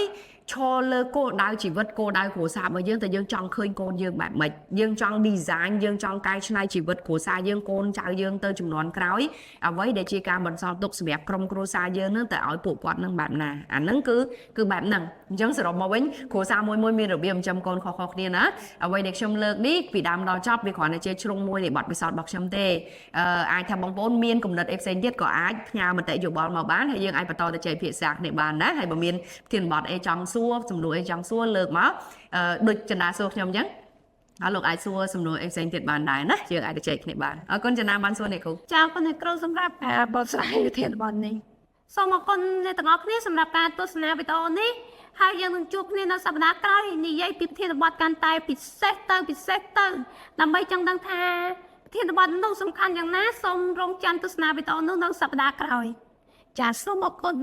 ឈលលើគោលដៅជីវិតគោលដៅគ្រួសាររបស់យើងតែយើងចង់ឃើញកូនយើងបែបម៉េចយើងចង់ design យើងចង់កែច្នៃជីវិតគ្រួសារយើងកូនចៅយើងទៅចំនួនក្រោយអ្វីដែលជាការបន្សល់ទុកសម្រាប់ក្រុមគ្រួសារយើងនឹងទៅឲ្យពួកគាត់នឹងបែបណាអាហ្នឹងគឺបែបហ្នឹងអញ្ចឹងសរុបមកវិញគ្រួសារមួយមានរបៀបចិញ្ចឹមកូនខុសៗគ្នាណាអ្វីដែលខ្ញុំលើកនេះពីដើមដល់ចប់វាគ្រាន់តែជាជ្រុងមួយនៃបទពិសោធន៍របស់ខ្ញុំទេអាចថាបងប្អូនមានគំនិតអីផ្សេងទៀតក៏អាចផ្ញើមតិយោបល់មកបានហើយយើងអាចបន្តទៅចែកភាសាគ្នាបានណាហើយបើមានធានបទអីចង់សួរសំណួរអីចង់សួរលើកមកដូចចិន្តាសួរខ្ញុំអញ្ចឹងហើយលោកអាចសួរសំណួរអីផ្សេងទៀតបានដែរណាយើងអាចទៅចែកគ្នាបានអរគុណចិន្តាបានសួរនេះគ្រូ ចា៎គុណអ្នកគ្រូសម្រាប់បទស្រាយវិធានបទនេះសូមអរគុណអ្នកទាំងអស់គ្នាសម្រាប់ការទស្សនាវីដេអូនេះហើយយើងនឹងជួបគ្នានៅសប្តាហ៍ក្រោយនិយាយពីវិធានបទកាន់តែពិសេសទៅដើម្បីចង់ដឹងថាវិធានបទនោះសំខាន់យ៉ាងណាសូមរងចាំទស្សនាវីដេអូនោះនៅសប្តាហ៍ក្រោយចា៎សូមអរគុណ